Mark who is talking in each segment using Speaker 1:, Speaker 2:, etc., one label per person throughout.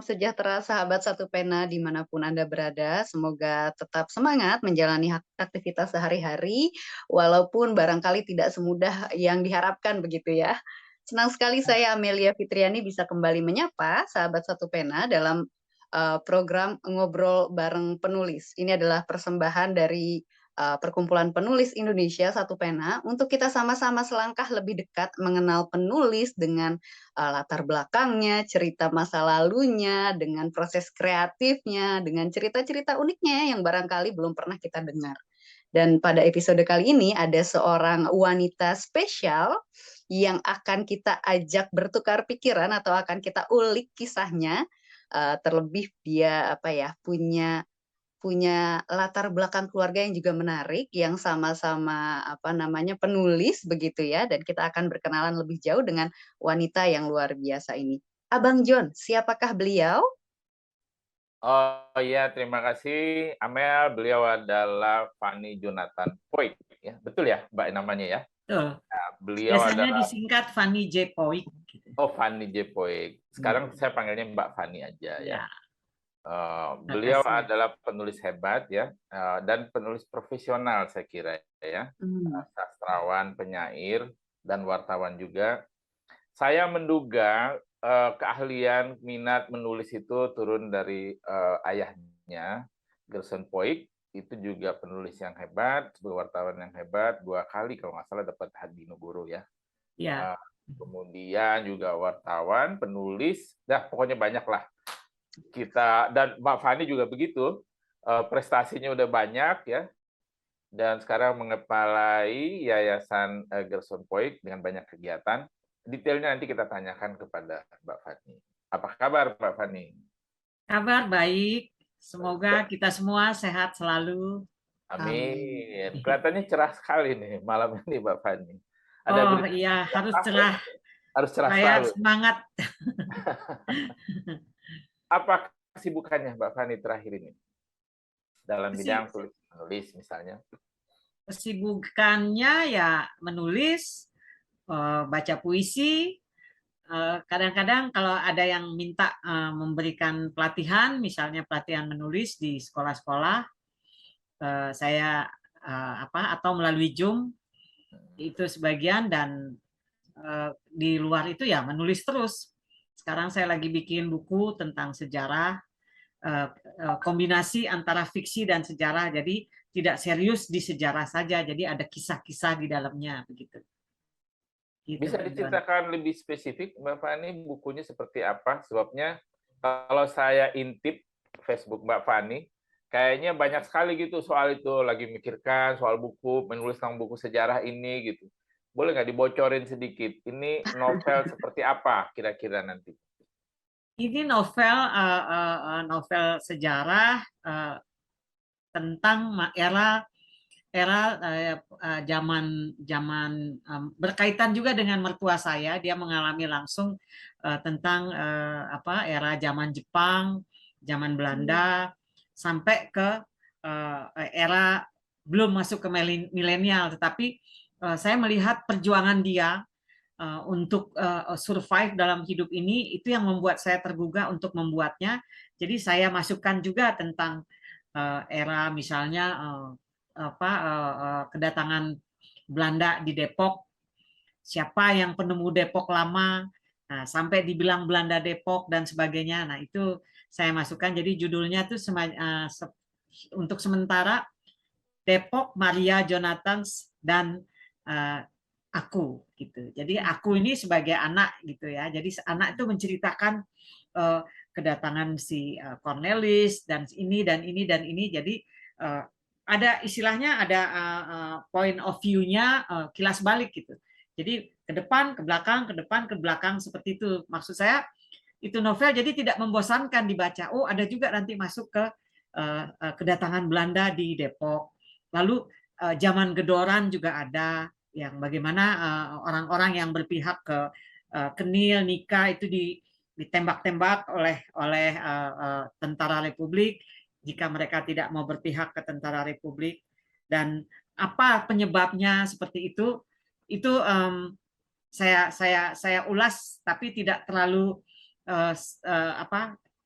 Speaker 1: sejahtera sahabat Satu Pena dimanapun Anda berada. Semoga tetap semangat menjalani aktivitas sehari-hari, walaupun barangkali tidak semudah yang diharapkan begitu ya. Senang sekali saya Amelia Fitriani bisa kembali menyapa sahabat Satu Pena dalam program Ngobrol Bareng Penulis. Ini adalah persembahan dari Perkumpulan Penulis Indonesia Satu Pena untuk kita sama-sama selangkah lebih dekat mengenal penulis dengan latar belakangnya, cerita masa lalunya, dengan proses kreatifnya, dengan cerita-cerita uniknya yang barangkali belum pernah kita dengar. Dan pada episode kali ini ada seorang wanita spesial yang akan kita ajak bertukar pikiran atau akan kita ulik kisahnya. Terlebih dia punya punya latar belakang keluarga yang juga menarik, yang sama-sama penulis begitu ya, dan kita akan berkenalan lebih jauh dengan wanita yang luar biasa ini. Abang John, siapakah beliau?
Speaker 2: Oh iya, terima kasih Amel. Beliau adalah Fanny Jonathan Poik, ya. Betul ya, Mbak namanya ya?
Speaker 3: Betul.
Speaker 2: Beliau
Speaker 3: Biasanya
Speaker 2: adalah
Speaker 3: disingkat Fanny J. Poik. Gitu.
Speaker 2: Fanny J. Poik. Sekarang saya panggilnya Mbak Fanny aja ya.
Speaker 3: Ya,
Speaker 2: Beliau
Speaker 3: makasih.
Speaker 2: adalah penulis hebat ya, dan penulis profesional saya kira ya. Sastrawan, penyair, dan wartawan juga. Saya menduga keahlian minat menulis itu turun dari ayahnya, Gerson Poik. Itu juga penulis yang hebat, sebagai wartawan yang hebat, 2 kali kalau nggak salah dapat Hadi Nugoro ya.
Speaker 3: Ya.
Speaker 2: Kemudian juga wartawan, penulis, pokoknya banyak lah. Kita dan Mbak Fani juga begitu, prestasinya udah banyak ya, dan sekarang mengepalai Yayasan Gerson Poik dengan banyak kegiatan. Detailnya nanti kita tanyakan kepada Mbak Fani. Apa kabar Mbak Fani?
Speaker 3: Kabar baik. Semoga kita semua sehat selalu.
Speaker 2: Amin. Kelihatannya cerah sekali nih malam ini Mbak Fani.
Speaker 3: Oh iya, harus cerah.
Speaker 2: Harus cerah
Speaker 3: Saya
Speaker 2: selalu.
Speaker 3: semangat.
Speaker 2: Apa kesibukannya Mbak Fani terakhir ini? Dalam bidang tulis menulis misalnya.
Speaker 3: Kesibukannya ya menulis, baca puisi. Kadang-kadang kalau ada yang minta memberikan pelatihan, misalnya pelatihan menulis di sekolah-sekolah, saya atau melalui Zoom itu sebagian, dan di luar itu ya menulis terus. Sekarang saya lagi bikin buku tentang sejarah, kombinasi antara fiksi dan sejarah, jadi tidak serius di sejarah saja, jadi ada kisah-kisah di dalamnya begitu. Gitu,
Speaker 2: bisa diceritakan lebih spesifik Mbak Fani bukunya seperti apa? Sebabnya kalau saya intip Facebook Mbak Fani, kayaknya banyak sekali gitu soal itu, lagi mikirkan soal buku, menulis tentang buku sejarah ini gitu. Boleh nggak dibocorin sedikit? Ini novel seperti apa kira-kira nanti?
Speaker 3: Ini novel sejarah tentang era zaman berkaitan juga dengan mertua saya. Dia mengalami langsung tentang era zaman Jepang, zaman Belanda, sampai ke era belum masuk ke milenial. Tetapi saya melihat perjuangan dia untuk survive dalam hidup ini, itu yang membuat saya tergugah untuk membuatnya. Jadi saya masukkan juga tentang era misalnya kedatangan Belanda di Depok, siapa yang penemu Depok lama, sampai dibilang Belanda Depok dan sebagainya. Nah itu saya masukkan. Jadi judulnya tuh untuk sementara Depok, Maria Jonathans, dan aku gitu. Jadi aku ini sebagai anak gitu ya. Jadi anak itu menceritakan kedatangan si Cornelis dan ini dan ini dan ini. Jadi ada istilahnya, ada point of view-nya, kilas balik gitu. Jadi ke depan, ke belakang, ke depan, ke belakang, seperti itu. Maksud saya itu novel jadi tidak membosankan dibaca. Oh, ada juga nanti masuk ke kedatangan Belanda di Depok. Lalu zaman Gedoran juga ada, yang bagaimana orang-orang yang berpihak ke Nil, Nika itu ditembak-tembak oleh tentara Republik jika mereka tidak mau berpihak ke tentara Republik, dan apa penyebabnya seperti itu saya ulas, tapi tidak terlalu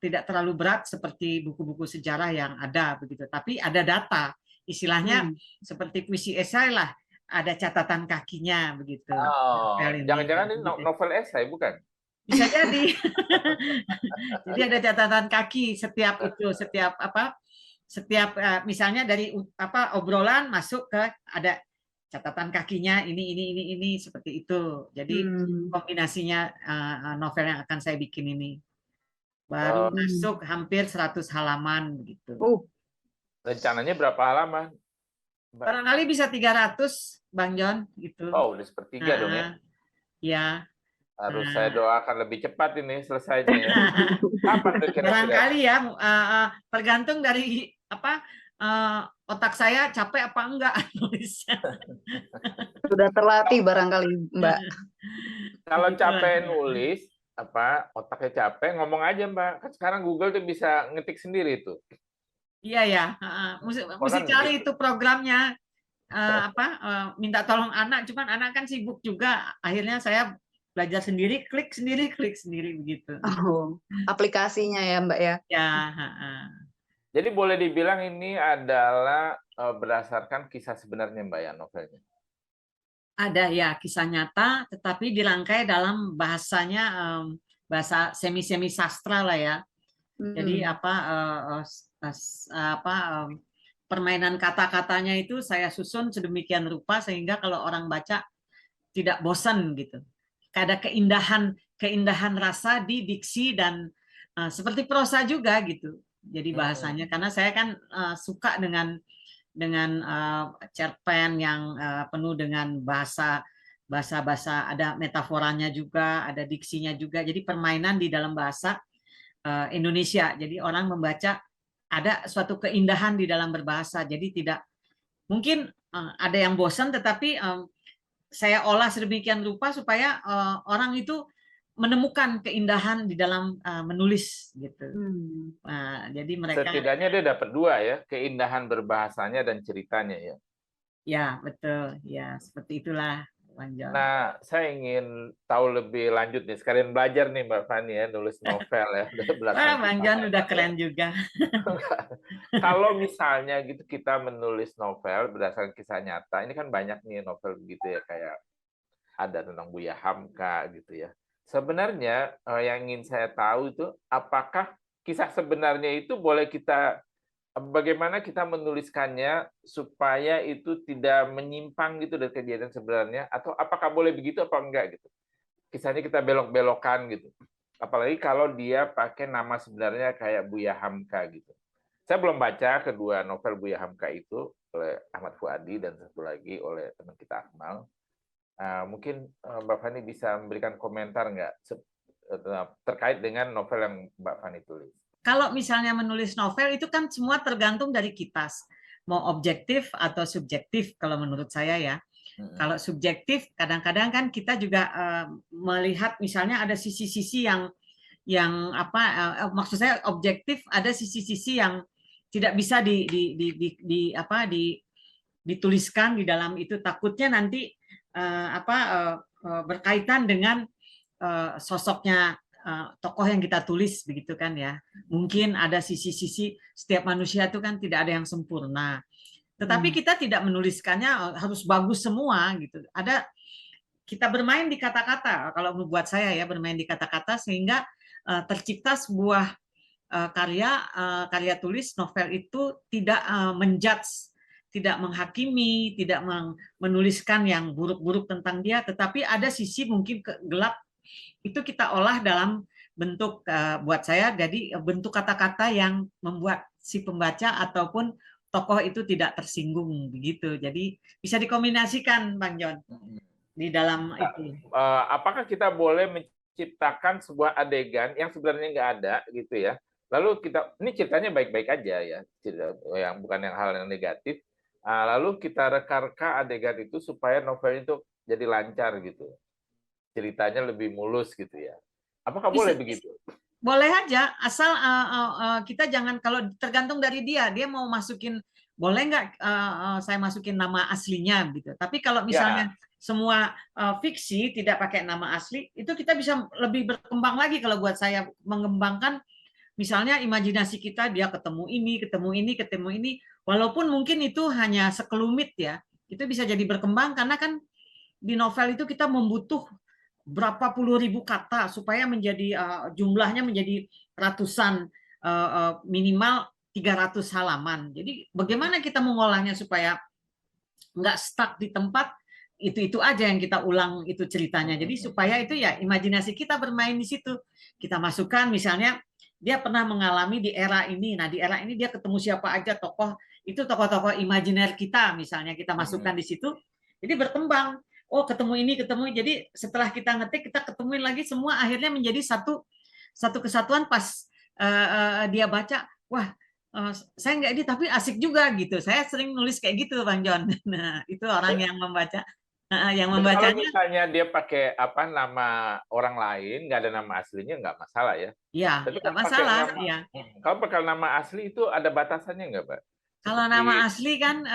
Speaker 3: tidak terlalu berat seperti buku-buku sejarah yang ada begitu, tapi ada data, istilahnya seperti puisi esai lah, ada catatan kakinya begitu.
Speaker 2: Oh,
Speaker 3: Novel ini,
Speaker 2: jangan-jangan ini
Speaker 3: begitu.
Speaker 2: novel esai bukan?
Speaker 3: Bisa jadi. Jadi ada catatan kaki setiap itu, setiap misalnya dari obrolan masuk ke ada catatan kakinya ini seperti itu. Jadi kombinasinya novel yang akan saya bikin ini baru masuk hampir 100 halaman begitu.
Speaker 2: Rencananya berapa halaman, Mbak?
Speaker 3: Barangkali bisa 300, Bang John gitu.
Speaker 2: Oh, udah sepertiga dong ya.
Speaker 3: Ya.
Speaker 2: Harus saya doakan lebih cepat ini selesainya ya. Kapan kira-kira?
Speaker 3: Barangkali ya, tergantung dari otak saya capek apa enggak nulisnya.
Speaker 1: Sudah terlatih barangkali, Mbak.
Speaker 2: Kalau capek nulis, otaknya capek, ngomong aja, Mbak. Kan sekarang Google tuh bisa ngetik sendiri tuh.
Speaker 3: Iya ya, mesti cari itu programnya. Minta tolong anak, cuman anak kan sibuk juga. Akhirnya saya belajar sendiri, klik sendiri begitu.
Speaker 1: Oh, aplikasinya ya, Mbak ya.
Speaker 3: Ya.
Speaker 2: Jadi boleh dibilang ini adalah berdasarkan kisah sebenarnya, Mbak ya, novelnya.
Speaker 3: Ada ya kisah nyata, tetapi dirangkai dalam bahasanya bahasa semi sastra lah ya. Jadi permainan kata-katanya itu saya susun sedemikian rupa sehingga kalau orang baca tidak bosan gitu. Ada keindahan rasa di diksi dan seperti prosa juga gitu. Jadi bahasanya karena saya kan suka dengan cerpen yang penuh dengan bahasa ada metaforanya juga, ada diksinya juga. Jadi permainan di dalam bahasa Indonesia. Jadi orang membaca ada suatu keindahan di dalam berbahasa. Jadi tidak mungkin ada yang bosan, tetapi saya olah sedemikian rupa supaya orang itu menemukan keindahan di dalam menulis gitu. Nah, jadi mereka
Speaker 2: setidaknya dia dapat dua ya, keindahan berbahasanya dan ceritanya ya.
Speaker 3: Ya betul, ya seperti itulah, Bang John.
Speaker 2: Nah, saya ingin tahu lebih lanjut nih, sekalian belajar nih Mbak Fani ya, nulis novel ya.
Speaker 3: Bang John udah keren juga.
Speaker 2: Kalau misalnya gitu kita menulis novel berdasarkan kisah nyata, ini kan banyak nih novel begitu ya, kayak ada tentang Buya Hamka gitu ya. Sebenarnya yang ingin saya tahu itu apakah kisah sebenarnya itu boleh kita, bagaimana kita menuliskannya supaya itu tidak menyimpang gitu dari kejadian sebenarnya, atau apakah boleh begitu apa enggak gitu. Kisahnya kita belok-belokan gitu. Apalagi kalau dia pakai nama sebenarnya kayak Buya Hamka gitu. Saya belum baca kedua novel Buya Hamka itu oleh Ahmad Fuadi dan satu lagi oleh teman kita Akmal. Mungkin Mbak Fani bisa memberikan komentar nggak terkait dengan novel yang Mbak Fani tulis?
Speaker 3: Kalau misalnya menulis novel itu kan semua tergantung dari kita, mau objektif atau subjektif kalau menurut saya ya. Kalau subjektif kadang-kadang kan kita juga melihat misalnya ada sisi-sisi yang maksud saya objektif, ada sisi-sisi yang tidak bisa dituliskan di dalam itu, takutnya nanti berkaitan dengan sosoknya tokoh yang kita tulis begitu kan ya. Mungkin ada sisi-sisi, setiap manusia itu kan tidak ada yang sempurna. Tetapi kita tidak menuliskannya harus bagus semua gitu. Ada kita bermain di kata-kata, kalau membuat saya ya bermain di kata-kata sehingga tercipta sebuah karya tulis novel itu tidak menjudge, tidak menghakimi, tidak menuliskan yang buruk-buruk tentang dia, tetapi ada sisi mungkin gelap itu kita olah dalam bentuk buat saya jadi bentuk kata-kata yang membuat si pembaca ataupun tokoh itu tidak tersinggung begitu. Jadi bisa dikombinasikan, Bang John, di dalam itu.
Speaker 2: Apakah kita boleh menciptakan sebuah adegan yang sebenarnya nggak ada gitu ya? Lalu ini ceritanya baik-baik aja ya, yang bukan hal yang negatif. Lalu kita reka-reka adegan itu supaya novel itu jadi lancar gitu, ceritanya lebih mulus gitu ya. Apakah boleh begitu?
Speaker 3: Boleh aja, asal kita jangan, kalau tergantung dari dia mau masukin, boleh nggak saya masukin nama aslinya gitu. Tapi kalau misalnya semua fiksi tidak pakai nama asli, itu kita bisa lebih berkembang lagi kalau buat saya, mengembangkan misalnya imajinasi kita dia ketemu ini, walaupun mungkin itu hanya sekelumit ya, itu bisa jadi berkembang karena kan di novel itu kita membutuh berapa puluh ribu kata supaya menjadi jumlahnya menjadi ratusan, minimal 300 halaman. Jadi bagaimana kita mengolahnya supaya nggak stuck di tempat itu aja yang kita ulang itu ceritanya. Jadi supaya itu ya imajinasi kita bermain di situ. Kita masukkan misalnya dia pernah mengalami di era ini. Nah, di era ini dia ketemu siapa aja tokoh, itu tokoh-tokoh imajiner kita misalnya kita masukkan di situ. Jadi berkembang. Oh, ketemu ini, ketemu. Jadi setelah kita ngetik, kita ketemuin lagi semua akhirnya menjadi satu kesatuan pas dia baca, wah, saya nggak ini tapi asik juga gitu. Saya sering nulis kayak gitu, Bang John. Nah, itu orang yang membaca. Yang membacanya.
Speaker 2: Kalau misalnya dia pakai nama orang lain, nggak ada nama aslinya, nggak masalah ya.
Speaker 3: Iya, nggak masalah. Ya.
Speaker 2: Kalau pakai nama asli itu ada batasannya nggak, Pak?
Speaker 3: Kalau nama asli kan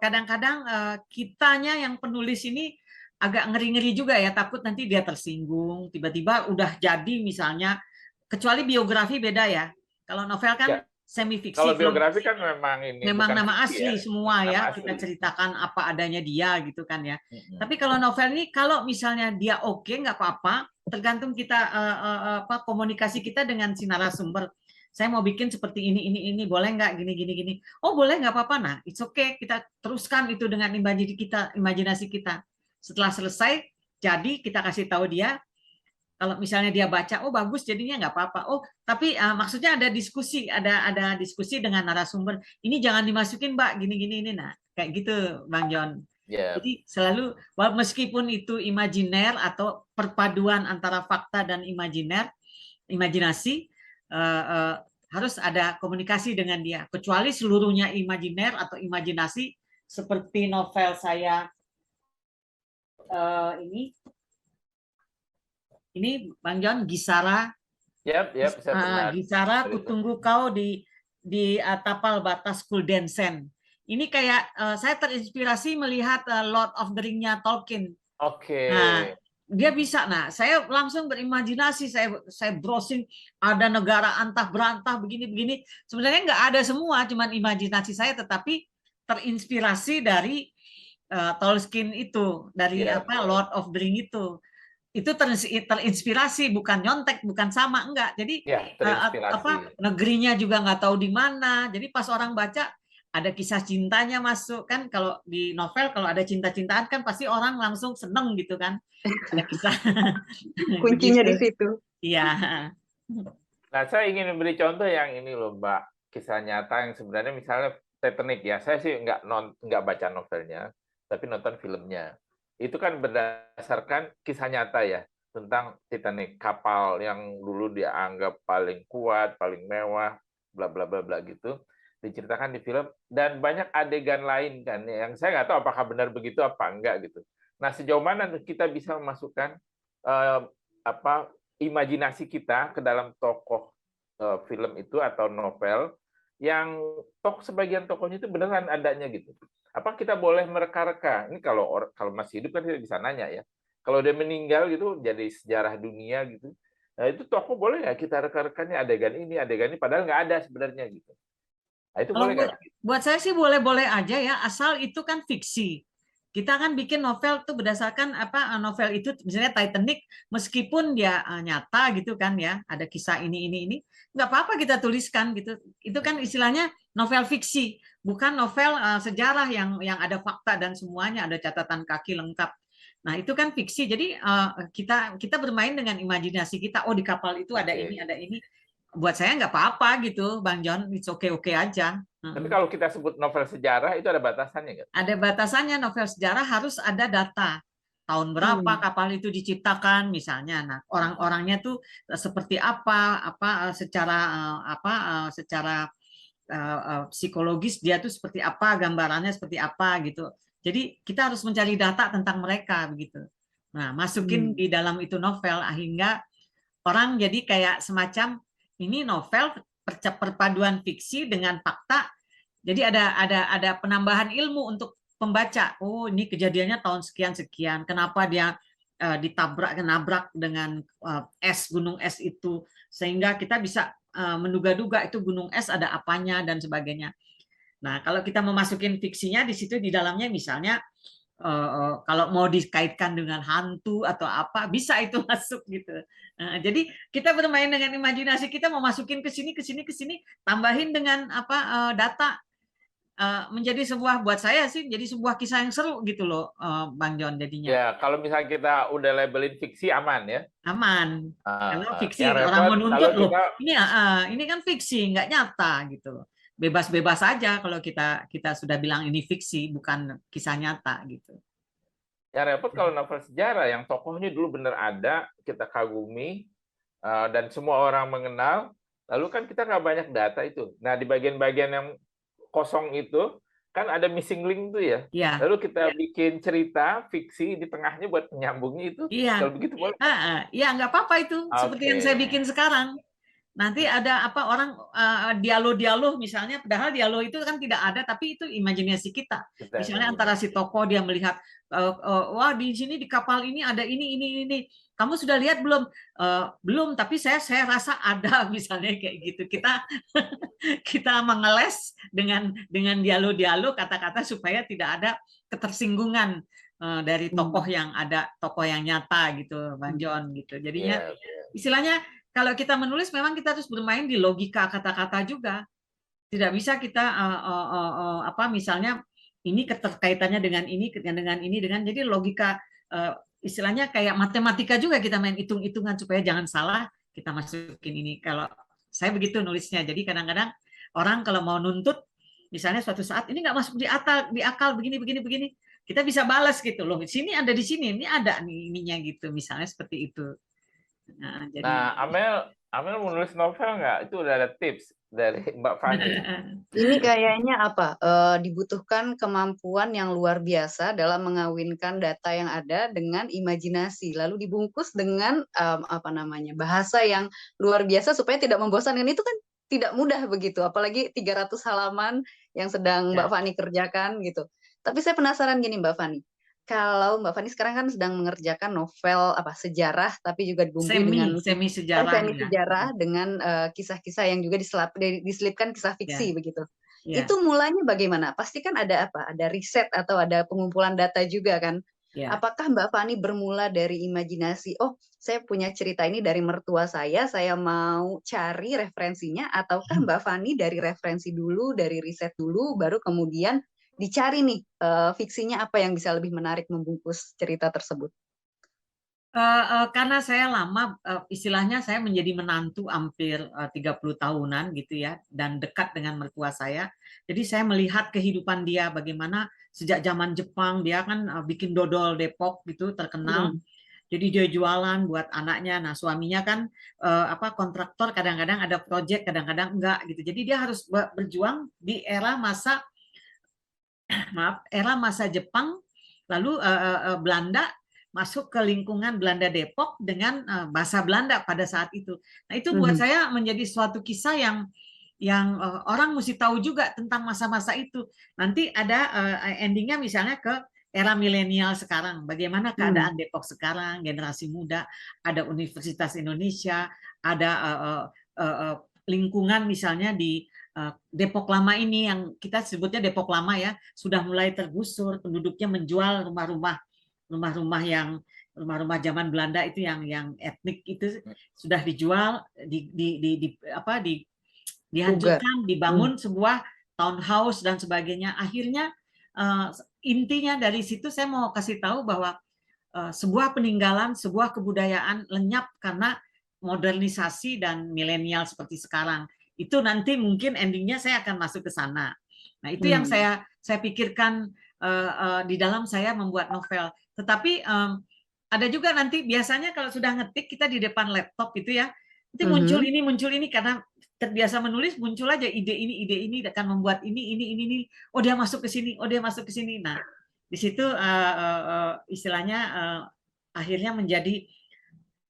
Speaker 3: kadang-kadang kitanya yang penulis ini agak ngeri-ngeri juga ya, takut nanti dia tersinggung, tiba-tiba udah jadi misalnya, kecuali biografi beda ya. Kalau novel kan semi fiksi.
Speaker 2: Kalau biografi kan memang
Speaker 3: nama asli semua ya, kita ceritakan apa adanya dia gitu kan ya. Tapi kalau novel ini kalau misalnya dia oke, nggak apa-apa, tergantung kita komunikasi kita dengan si narasumber. Saya mau bikin seperti ini, boleh nggak gini. Oh boleh, nggak apa-apa. Nah, it's okay, kita teruskan itu dengan imajinasi kita. Setelah selesai, jadi kita kasih tahu dia. Kalau misalnya dia baca, oh bagus, jadinya nggak apa-apa. Oh, tapi maksudnya ada diskusi dengan narasumber. Ini jangan dimasukin, Mbak, gini. Nah, kayak gitu, Bang John. Yeah. Jadi selalu, meskipun itu imajiner atau perpaduan antara fakta dan imajinasi, harus ada komunikasi dengan dia. Kecuali seluruhnya imajiner atau imajinasi, seperti novel saya ini Bang John, Gisara. Gisara, kutunggu kau di tapal batas Kuldensen. Ini kayak saya terinspirasi melihat Lord of the Ring-nya Tolkien.
Speaker 2: Oke.
Speaker 3: Nah, dia bisa. Nah, saya langsung berimajinasi, saya browsing ada negara antah berantah begini. Sebenarnya nggak ada semua, cuman imajinasi saya, tetapi terinspirasi dari Tolkien itu, dari Lord of the Ring itu terinspirasi, bukan nyontek, bukan sama, enggak. Jadi negerinya juga nggak tahu di mana. Jadi pas orang baca ada kisah cintanya masuk kan. Kalau di novel kalau ada cinta-cintaan kan pasti orang langsung seneng gitu kan. Ada kisah.
Speaker 1: Kuncinya di situ.
Speaker 3: Iya.
Speaker 2: Nah, saya ingin memberi contoh yang ini loh, Mbak, kisah nyata yang sebenarnya misalnya Titanic ya. Saya sih nggak baca novelnya, tapi nonton filmnya. Itu kan berdasarkan kisah nyata ya, tentang Titanic, kapal yang dulu dianggap paling kuat, paling mewah, bla bla bla bla gitu, diceritakan di film, dan banyak adegan lain kan yang saya nggak tahu apakah benar begitu apa enggak gitu. Nah, sejauh mana kita bisa memasukkan imajinasi kita ke dalam tokoh film itu atau novel yang sebagian tokohnya itu beneran adanya gitu. Apa kita boleh mereka-reka? Ini kalau masih hidup kan kita bisa nanya ya. Kalau dia meninggal gitu jadi sejarah dunia gitu. Nah, itu tokoh boleh nggak kita reka-rekannya adegan ini, padahal nggak ada sebenarnya gitu. Nah, itu boleh nggak?
Speaker 3: Buat saya sih boleh-boleh aja ya, asal itu kan fiksi. Kita kan bikin novel tuh berdasarkan novel itu, misalnya Titanic, meskipun dia nyata gitu kan ya, ada kisah ini, nggak apa-apa kita tuliskan gitu. Itu kan istilahnya novel fiksi, bukan novel sejarah yang ada fakta dan semuanya, ada catatan kaki lengkap. Nah, itu kan fiksi. Jadi kita bermain dengan imajinasi kita. Oh, di kapal itu ada ini. Buat saya nggak apa-apa gitu, Bang John. It's okay aja.
Speaker 2: Tapi kalau kita sebut novel sejarah, itu ada batasannya nggak?
Speaker 3: Ada batasannya. Novel sejarah harus ada data. Tahun berapa kapal itu diciptakan, misalnya. Nah, orang-orangnya tuh seperti apa secara psikologis dia tuh seperti apa, gambarannya seperti apa gitu. Jadi kita harus mencari data tentang mereka begitu. Nah, masukin di dalam itu novel hingga orang jadi kayak semacam ini novel perpaduan fiksi dengan fakta. Jadi ada penambahan ilmu untuk pembaca. Oh, ini kejadiannya tahun sekian. Kenapa dia nabrak dengan gunung es itu, sehingga kita bisa menduga-duga itu gunung es ada apanya dan sebagainya. Nah, kalau kita memasukin fiksinya di situ di dalamnya misalnya kalau mau dikaitkan dengan hantu atau apa bisa itu masuk gitu. Jadi kita bermain dengan imajinasi kita, mau masukin ke sini, tambahin dengan apa data, menjadi sebuah, buat saya sih jadi sebuah kisah yang seru gitu loh, Bang John jadinya.
Speaker 2: Ya, kalau misalnya kita udah labelin fiksi aman ya.
Speaker 3: Aman. Kalau fiksi
Speaker 2: yang
Speaker 3: orang
Speaker 2: repot
Speaker 3: menuntut
Speaker 2: kalau
Speaker 3: loh, ini kan fiksi, nggak nyata gitu loh. Bebas-bebas aja kalau kita sudah bilang ini fiksi, bukan kisah nyata gitu.
Speaker 2: Ya repot kalau novel sejarah yang tokohnya dulu benar ada, kita kagumi, dan semua orang mengenal, lalu kan kita nggak banyak data itu. Nah, di bagian-bagian yang kosong itu, kan ada missing link tuh ya.
Speaker 3: Ya.
Speaker 2: Lalu kita bikin cerita, fiksi, di tengahnya buat menyambungnya itu.
Speaker 3: Iya.
Speaker 2: Kalau begitu boleh?
Speaker 3: Iya, nggak apa-apa itu. Seperti yang saya bikin sekarang. Nanti ada apa orang dialog-dialog misalnya, padahal dialog itu kan tidak ada, tapi itu imajinasi kita. Misalnya antara si tokoh dia melihat, wah di sini di kapal ini ada ini. Kamu sudah lihat belum? Belum, tapi saya rasa ada misalnya kayak gitu. Kita mengeles dengan dialog-dialog kata-kata supaya tidak ada ketersinggungan dari tokoh yang ada, tokoh yang nyata gitu, Bang John gitu. Jadinya istilahnya kalau kita menulis memang kita harus bermain di logika kata-kata juga. Tidak bisa kita apa misalnya ini keterkaitannya dengan ini jadi logika istilahnya kayak matematika juga, kita main hitung-hitungan supaya jangan salah kita masukin ini. Kalau saya begitu nulisnya. Jadi kadang-kadang orang kalau mau nuntut misalnya suatu saat ini nggak masuk di akal begini, kita bisa balas gitu loh. Sini ada di sini, ini ada nih ininya gitu, misalnya seperti itu.
Speaker 2: Nah, Amel menulis novel nggak? Itu udah ada tips dari Mbak Fani.
Speaker 1: Ini kayaknya apa? Dibutuhkan kemampuan yang luar biasa dalam mengawinkan data yang ada dengan imajinasi, lalu dibungkus dengan apa namanya, bahasa yang luar biasa supaya tidak membosankan. Itu kan tidak mudah begitu, apalagi 300 halaman yang sedang Mbak Fani kerjakan gitu. Tapi saya penasaran gini Mbak Fani. Kalau Mbak Fani sekarang kan sedang mengerjakan novel apa sejarah, tapi juga dibumbui dengan
Speaker 3: semi sejarah
Speaker 1: dengan kisah-kisah yang juga diselipkan kisah fiksi begitu.
Speaker 3: Ya.
Speaker 1: Itu mulanya bagaimana? Pasti kan ada apa? Ada riset atau ada pengumpulan data juga kan? Ya. Apakah Mbak Fani bermula dari imajinasi? Oh, saya punya cerita ini dari mertua saya mau cari referensinya, ataukah Mbak Fani dari referensi dulu, dari riset dulu, baru kemudian dicari nih fiksinya apa yang bisa lebih menarik membungkus cerita tersebut?
Speaker 3: Karena saya lama, istilahnya saya menjadi menantu hampir 30 tahunan gitu ya, dan dekat dengan mertua saya. Jadi saya melihat kehidupan dia bagaimana sejak zaman Jepang, dia kan bikin dodol Depok gitu terkenal. Jadi dia jualan buat anaknya. Nah, suaminya kan kontraktor, kadang-kadang ada proyek, kadang-kadang enggak gitu. Jadi dia harus berjuang di era masa Jepang, lalu Belanda masuk ke lingkungan Belanda Depok dengan bahasa Belanda pada saat itu. Nah, itu buat saya menjadi suatu kisah yang orang mesti tahu juga tentang masa-masa itu. Nanti ada endingnya misalnya ke era milenial sekarang, bagaimana keadaan Depok sekarang, generasi muda, ada Universitas Indonesia, ada lingkungan misalnya di Depok Lama ini yang kita sebutnya Depok Lama ya, sudah mulai tergusur, penduduknya menjual rumah-rumah zaman Belanda itu yang etnik itu sudah dijual, dihancurkan, dibangun sebuah townhouse dan sebagainya. Akhirnya intinya dari situ saya mau kasih tahu bahwa sebuah peninggalan, sebuah kebudayaan lenyap karena modernisasi dan milenial seperti sekarang. Itu nanti mungkin endingnya saya akan masuk ke sana. Nah, itu yang saya pikirkan di dalam saya membuat novel. Tetapi ada juga nanti biasanya kalau sudah ngetik kita di depan laptop itu ya, itu muncul ini karena terbiasa menulis, muncul aja ide ini akan membuat ini. Oh, dia masuk ke sini. Nah, di situ istilahnya akhirnya menjadi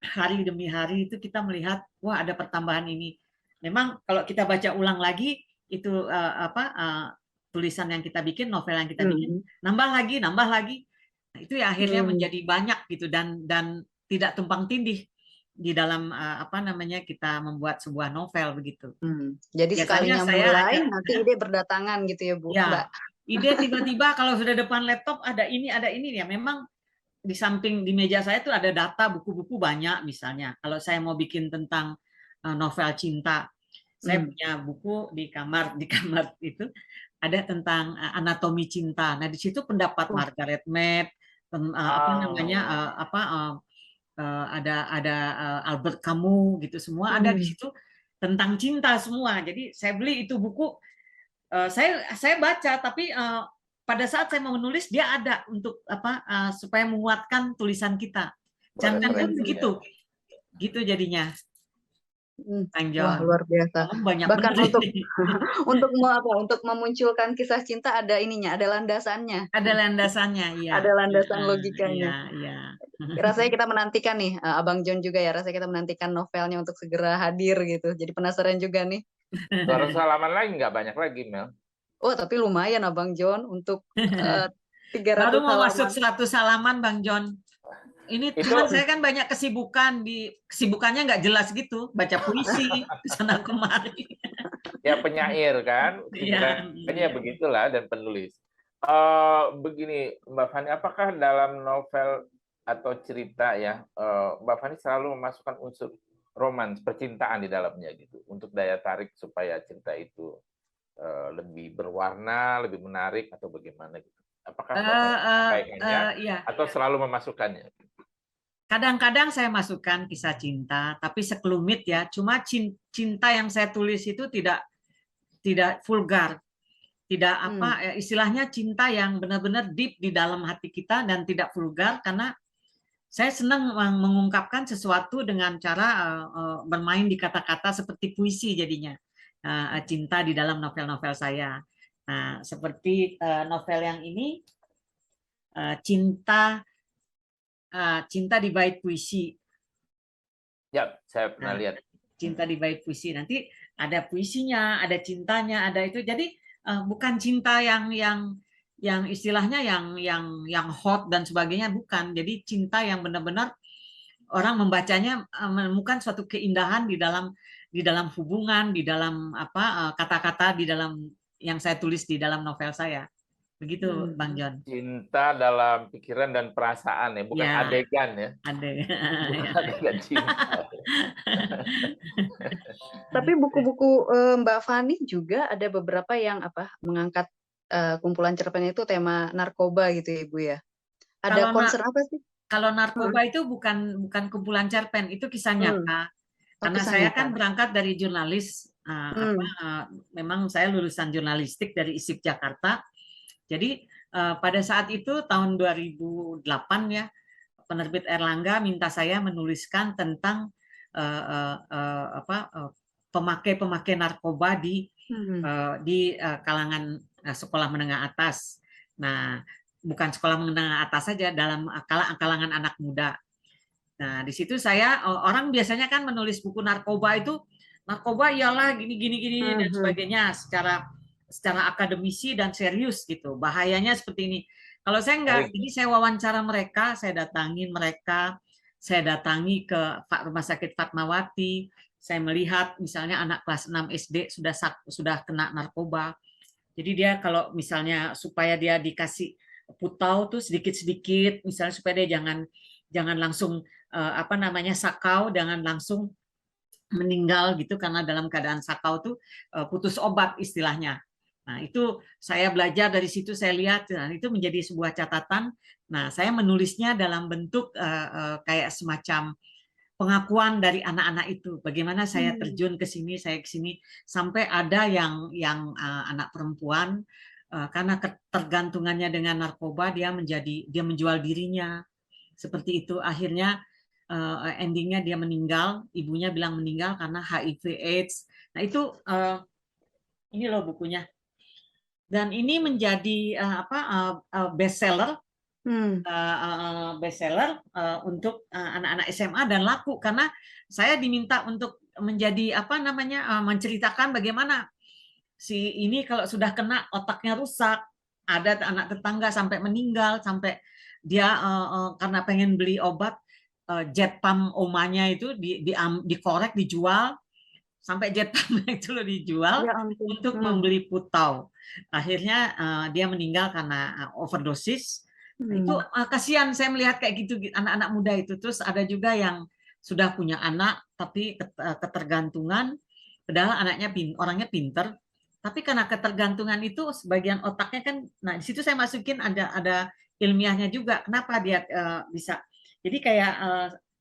Speaker 3: hari demi hari itu kita melihat, wah ada pertambahan ini. Memang kalau kita baca ulang lagi itu tulisan yang kita bikin, novel yang kita bikin, nambah lagi. Nah, itu ya akhirnya menjadi banyak gitu dan tidak tumpang tindih. di dalam apa namanya kita membuat sebuah novel begitu.
Speaker 1: Jadi
Speaker 3: Biasanya
Speaker 1: sekalinya
Speaker 3: saya
Speaker 1: mulai nanti ide berdatangan gitu ya Bu,
Speaker 3: ya,
Speaker 1: Mbak.
Speaker 3: ide tiba-tiba kalau sudah depan laptop ada ini ya, memang di samping di meja saya tuh ada data buku-buku banyak misalnya. Kalau saya mau bikin tentang novel cinta, saya punya buku di kamar itu ada tentang anatomi cinta. Nah, di situ pendapat Margaret Mead, apa namanya ada Albert Camus gitu, semua ada di situ tentang cinta semua. Jadi saya beli itu buku, saya baca, tapi pada saat saya mau menulis dia ada untuk apa supaya menguatkan tulisan kita. Jangan pun begitu, gitu jadinya.
Speaker 1: Wah, luar biasa. Bahkan untuk memunculkan kisah cinta ada ininya, ada landasannya.
Speaker 3: Ada landasannya, iya.
Speaker 1: Ada landasan logikanya.
Speaker 3: Iya.
Speaker 1: Rasanya kita menantikan nih, Abang John juga ya, rasanya kita menantikan novelnya untuk segera hadir gitu. Jadi penasaran juga nih.
Speaker 2: Suara salaman lagi nggak banyak lagi, Mel.
Speaker 1: Oh, tapi lumayan Abang John untuk 300
Speaker 3: baru mau
Speaker 1: halaman.
Speaker 3: masuk 100 halaman, Bang John. Ini cuman saya kan banyak kesibukannya nggak jelas gitu, baca puisi sana kemari.
Speaker 2: Ya penyair kan, kayaknya begitulah, dan penulis. Begini Mbak Fani, apakah dalam novel atau cerita ya Mbak Fani selalu memasukkan unsur romans, percintaan di dalamnya gitu, untuk daya tarik supaya cerita itu lebih berwarna, lebih menarik, atau bagaimana gitu? Apakah kayaknya atau selalu memasukkannya?
Speaker 3: Kadang-kadang saya masukkan kisah cinta, tapi sekelumit ya. Cuma cinta yang saya tulis itu tidak vulgar, tidak istilahnya cinta yang benar-benar deep di dalam hati kita dan tidak vulgar, karena saya senang mengungkapkan sesuatu dengan cara bermain di kata-kata seperti puisi jadinya. Cinta di dalam novel-novel saya. Nah, seperti novel yang ini, Cinta di Bait Puisi.
Speaker 2: Ya, saya pernah lihat.
Speaker 3: Cinta di Bait Puisi. Nanti ada puisinya, ada cintanya, ada itu. Jadi bukan cinta yang istilahnya yang hot dan sebagainya, bukan. Jadi cinta yang benar-benar orang membacanya menemukan suatu keindahan di dalam hubungan, di dalam kata-kata di dalam yang saya tulis di dalam novel saya. Begitu, Bang John.
Speaker 2: Cinta dalam pikiran dan perasaan ya, bukan adegan ya.
Speaker 3: Adegan
Speaker 2: cinta.
Speaker 1: Tapi buku-buku Mbak Fani juga ada beberapa yang mengangkat kumpulan cerpen itu tema narkoba gitu ya, Bu ya. Ada concern apa sih?
Speaker 3: Kalau narkoba itu bukan kumpulan cerpen, itu kisah nyata. Karena saya kan berangkat dari jurnalis, memang saya lulusan jurnalistik dari ISIP Jakarta. Jadi pada saat itu tahun 2008 ya, penerbit Erlangga minta saya menuliskan tentang pemakai narkoba di kalangan sekolah menengah atas. Nah, bukan sekolah menengah atas saja, dalam kalangan anak muda. Nah, di situ orang biasanya kan menulis buku narkoba ialah gini dan sebagainya secara akademisi dan serius gitu. Bahayanya seperti ini. Kalau saya enggak, jadi saya wawancara mereka, saya datangi ke Rumah Sakit Fatmawati, saya melihat misalnya anak kelas 6 SD sudah kena narkoba. Jadi dia kalau misalnya supaya dia dikasih putau tuh sedikit-sedikit, misalnya supaya dia jangan langsung sakau, jangan langsung meninggal gitu karena dalam keadaan sakau tuh putus obat istilahnya. Nah, itu saya belajar dari situ, saya lihat, itu menjadi sebuah catatan. Nah, saya menulisnya dalam bentuk kayak semacam pengakuan dari anak-anak itu. Bagaimana saya terjun ke sini, saya ke sini, sampai ada yang anak perempuan karena ketergantungannya dengan narkoba, dia menjual dirinya. Seperti itu, akhirnya endingnya dia meninggal, ibunya bilang meninggal karena HIV/AIDS. Nah, itu ini loh bukunya. Dan ini menjadi bestseller, untuk anak-anak SMA dan laku karena saya diminta untuk menjadi menceritakan bagaimana si ini kalau sudah kena otaknya rusak, ada anak tetangga sampai meninggal, sampai dia karena pengen beli obat jet pump omanya itu dikorek, dijual, sampai jet pumpnya itu loh dijual
Speaker 1: Ya ampun.
Speaker 3: untuk membeli putau. Akhirnya dia meninggal karena overdosis. Nah, itu kasihan saya melihat kayak gitu anak-anak muda itu. Terus ada juga yang sudah punya anak tapi ketergantungan, padahal anaknya orangnya pinter, tapi karena ketergantungan itu sebagian otaknya kan, nah di situ saya masukin ada ilmiahnya juga kenapa dia bisa. Jadi kayak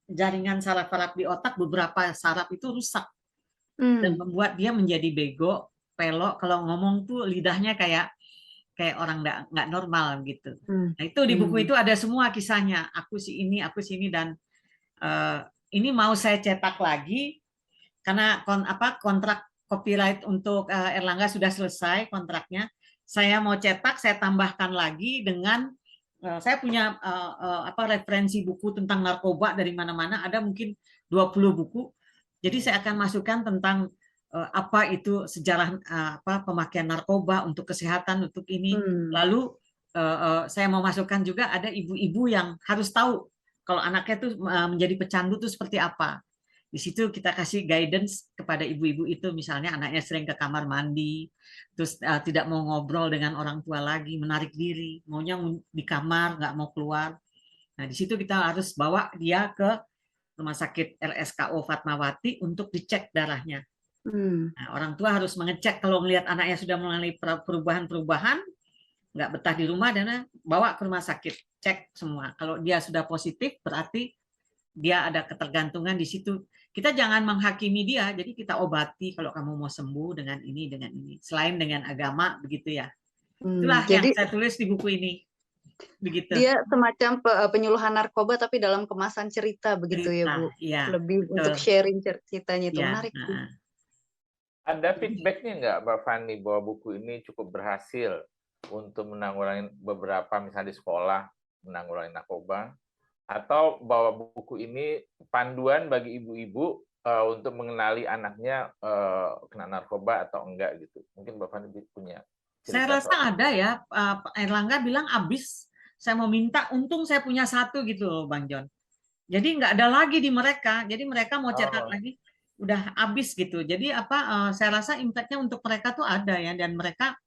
Speaker 3: jaringan saraf-saraf di otak, beberapa saraf itu rusak dan membuat dia menjadi bego, pelok, kalau ngomong tuh lidahnya kayak orang nggak normal gitu. Nah itu di buku itu ada semua kisahnya. Aku si ini, aku si ini, dan ini mau saya cetak lagi karena kontrak copyright untuk Erlangga sudah selesai kontraknya. Saya mau cetak, saya tambahkan lagi dengan saya punya referensi buku tentang narkoba dari mana-mana, ada mungkin 20 buku. Jadi saya akan masukkan tentang apa itu sejarah pemakaian narkoba untuk kesehatan, untuk ini. Lalu saya mau masukkan juga ada ibu-ibu yang harus tahu kalau anaknya itu menjadi pecandu itu seperti apa. Di situ kita kasih guidance kepada ibu-ibu itu, misalnya anaknya sering ke kamar mandi, terus tidak mau ngobrol dengan orang tua lagi, menarik diri, maunya di kamar, nggak mau keluar. Nah di situ kita harus bawa dia ke Rumah Sakit RSKO Fatmawati untuk dicek darahnya. Nah, orang tua harus mengecek kalau melihat anaknya sudah mengalami perubahan-perubahan, nggak betah di rumah, dan bawa ke rumah sakit, cek semua. Kalau dia sudah positif, berarti dia ada ketergantungan di situ. Kita jangan menghakimi dia, jadi kita obati kalau kamu mau sembuh dengan ini, dengan ini. Selain dengan agama, begitu ya. Itulah yang saya tulis di buku ini. Begitu.
Speaker 1: Dia semacam penyuluhan narkoba tapi dalam kemasan cerita begitu ya Bu.
Speaker 3: Ya,
Speaker 1: lebih
Speaker 3: betul.
Speaker 1: untuk sharing ceritanya itu
Speaker 3: ya,
Speaker 1: menarik.
Speaker 2: Ada feedbacknya nggak Mbak Fani bahwa buku ini cukup berhasil untuk menanggulangi beberapa misalnya di sekolah menanggulangi narkoba, atau bahwa buku ini panduan bagi ibu-ibu untuk mengenali anaknya kena narkoba atau enggak gitu? Mungkin Mbak Fani punya cerita.
Speaker 3: Saya rasa ada ya. Erlangga bilang abis, saya mau minta, untung saya punya satu gitu loh Bang John. Jadi nggak ada lagi di mereka. Jadi mereka mau cetak lagi, udah habis gitu. Jadi saya rasa impact-nya untuk mereka tuh ada ya, dan mereka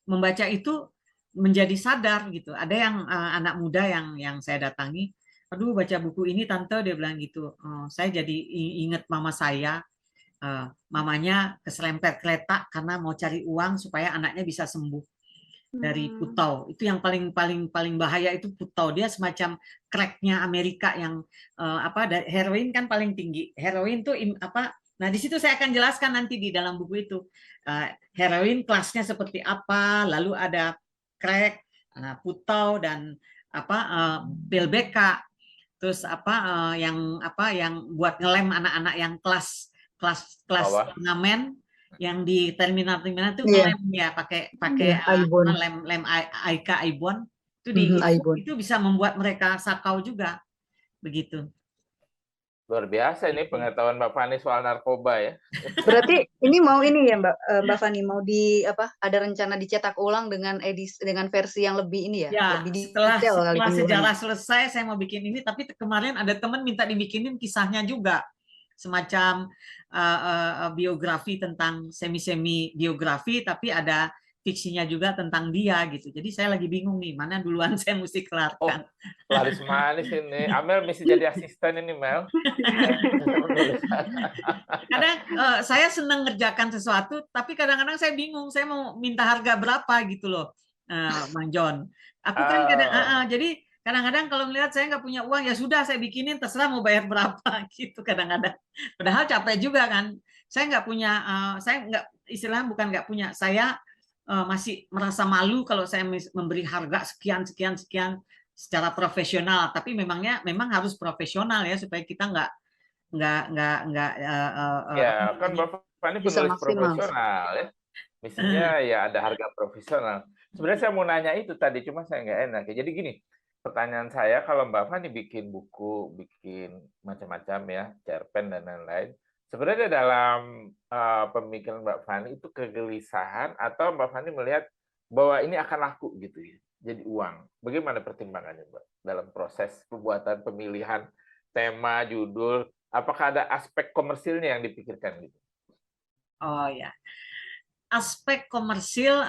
Speaker 3: membaca itu menjadi sadar gitu. Ada yang anak muda yang saya datangi, aduh baca buku ini tante, dia bilang gitu, saya jadi ingat mama saya. Mamanya keserempet kereta karena mau cari uang supaya anaknya bisa sembuh dari putau. Itu yang paling bahaya, itu putau. Dia semacam cracknya Amerika yang heroin kan paling tinggi. Heroin tuh nah di situ saya akan jelaskan nanti di dalam buku itu heroin kelasnya seperti apa, lalu ada crack, putau, dan pil BK, terus yang buat ngelem anak-anak yang kelas turnamen, yang di terminal itu ngelem ya, pakai lem Aika Ibon itu bisa membuat mereka sakau juga begitu.
Speaker 2: Luar biasa ini pengetahuan Mbak Fani soal narkoba ya.
Speaker 1: Berarti ini mau ini ya Mbak Fani, mau ada rencana dicetak ulang dengan versi yang lebih ini ya?
Speaker 3: Ya,
Speaker 1: lebih
Speaker 3: setelah sejarah
Speaker 1: penyuluhannya.
Speaker 3: selesai saya mau bikin ini, tapi kemarin ada teman minta dibikinin kisahnya juga, semacam biografi tentang semi biografi, tapi ada fiksinya juga tentang dia gitu. Jadi saya lagi bingung nih, mana duluan saya mesti kelarkan.
Speaker 2: Laris manis ini. Amel mesti jadi asisten ini, Mel.
Speaker 3: Kadang saya senang ngerjakan sesuatu, tapi kadang-kadang saya bingung, saya mau minta harga berapa gitu loh, Bang John. Aku kan jadi kadang-kadang kalau melihat saya nggak punya uang, ya sudah saya bikinin, terserah mau bayar berapa gitu kadang-kadang. Padahal capek juga kan. Saya nggak punya, saya nggak, istilahnya bukan nggak punya, saya masih merasa malu kalau saya memberi harga sekian secara profesional. Tapi memang harus profesional ya, supaya kita nggak
Speaker 2: ya kan Bapak Fani penulis profesional ya. Mestinya ya ada harga profesional. Sebenarnya saya mau nanya itu tadi, cuma saya nggak enak. Jadi gini, pertanyaan saya, kalau Mbak Fani bikin buku, bikin macam-macam ya, cerpen dan lain-lain, sebenarnya dalam pemikiran Mbak Fani itu kegelisahan atau Mbak Fani melihat bahwa ini akan laku gitu ya, jadi uang. Bagaimana pertimbangannya Mbak dalam proses pembuatan pemilihan tema, judul, apakah ada aspek komersilnya yang dipikirkan gitu?
Speaker 3: Oh ya, aspek komersil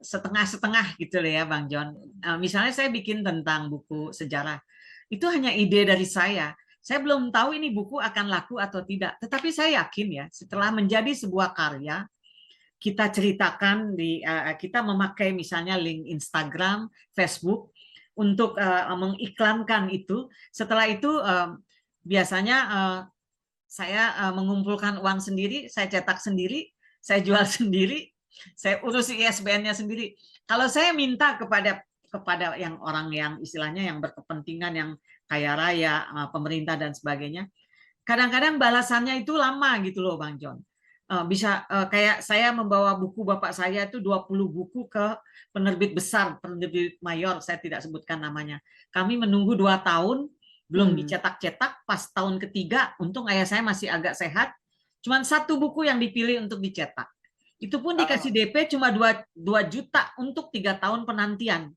Speaker 3: setengah-setengah gitu loh ya Bang John. Misalnya saya bikin tentang buku sejarah, itu hanya ide dari saya. Saya belum tahu ini buku akan laku atau tidak, tetapi saya yakin ya setelah menjadi sebuah karya, kita ceritakan kita memakai misalnya link Instagram, Facebook untuk mengiklankan itu. Setelah itu biasanya saya mengumpulkan uang sendiri, saya cetak sendiri, saya jual sendiri, saya urus ISBN-nya sendiri. Kalau saya minta kepada yang orang yang istilahnya yang berkepentingan, yang kaya raya, pemerintah dan sebagainya, kadang-kadang balasannya itu lama gitu loh Bang John. Bisa kayak saya membawa buku bapak saya itu 20 buku ke penerbit besar, penerbit mayor, saya tidak sebutkan namanya. Kami menunggu 2 tahun, belum dicetak-cetak, pas tahun ketiga, untung ayah saya masih agak sehat, cuma 1 buku yang dipilih untuk dicetak. Itu pun dikasih DP cuma 2 juta untuk 3 tahun penantian.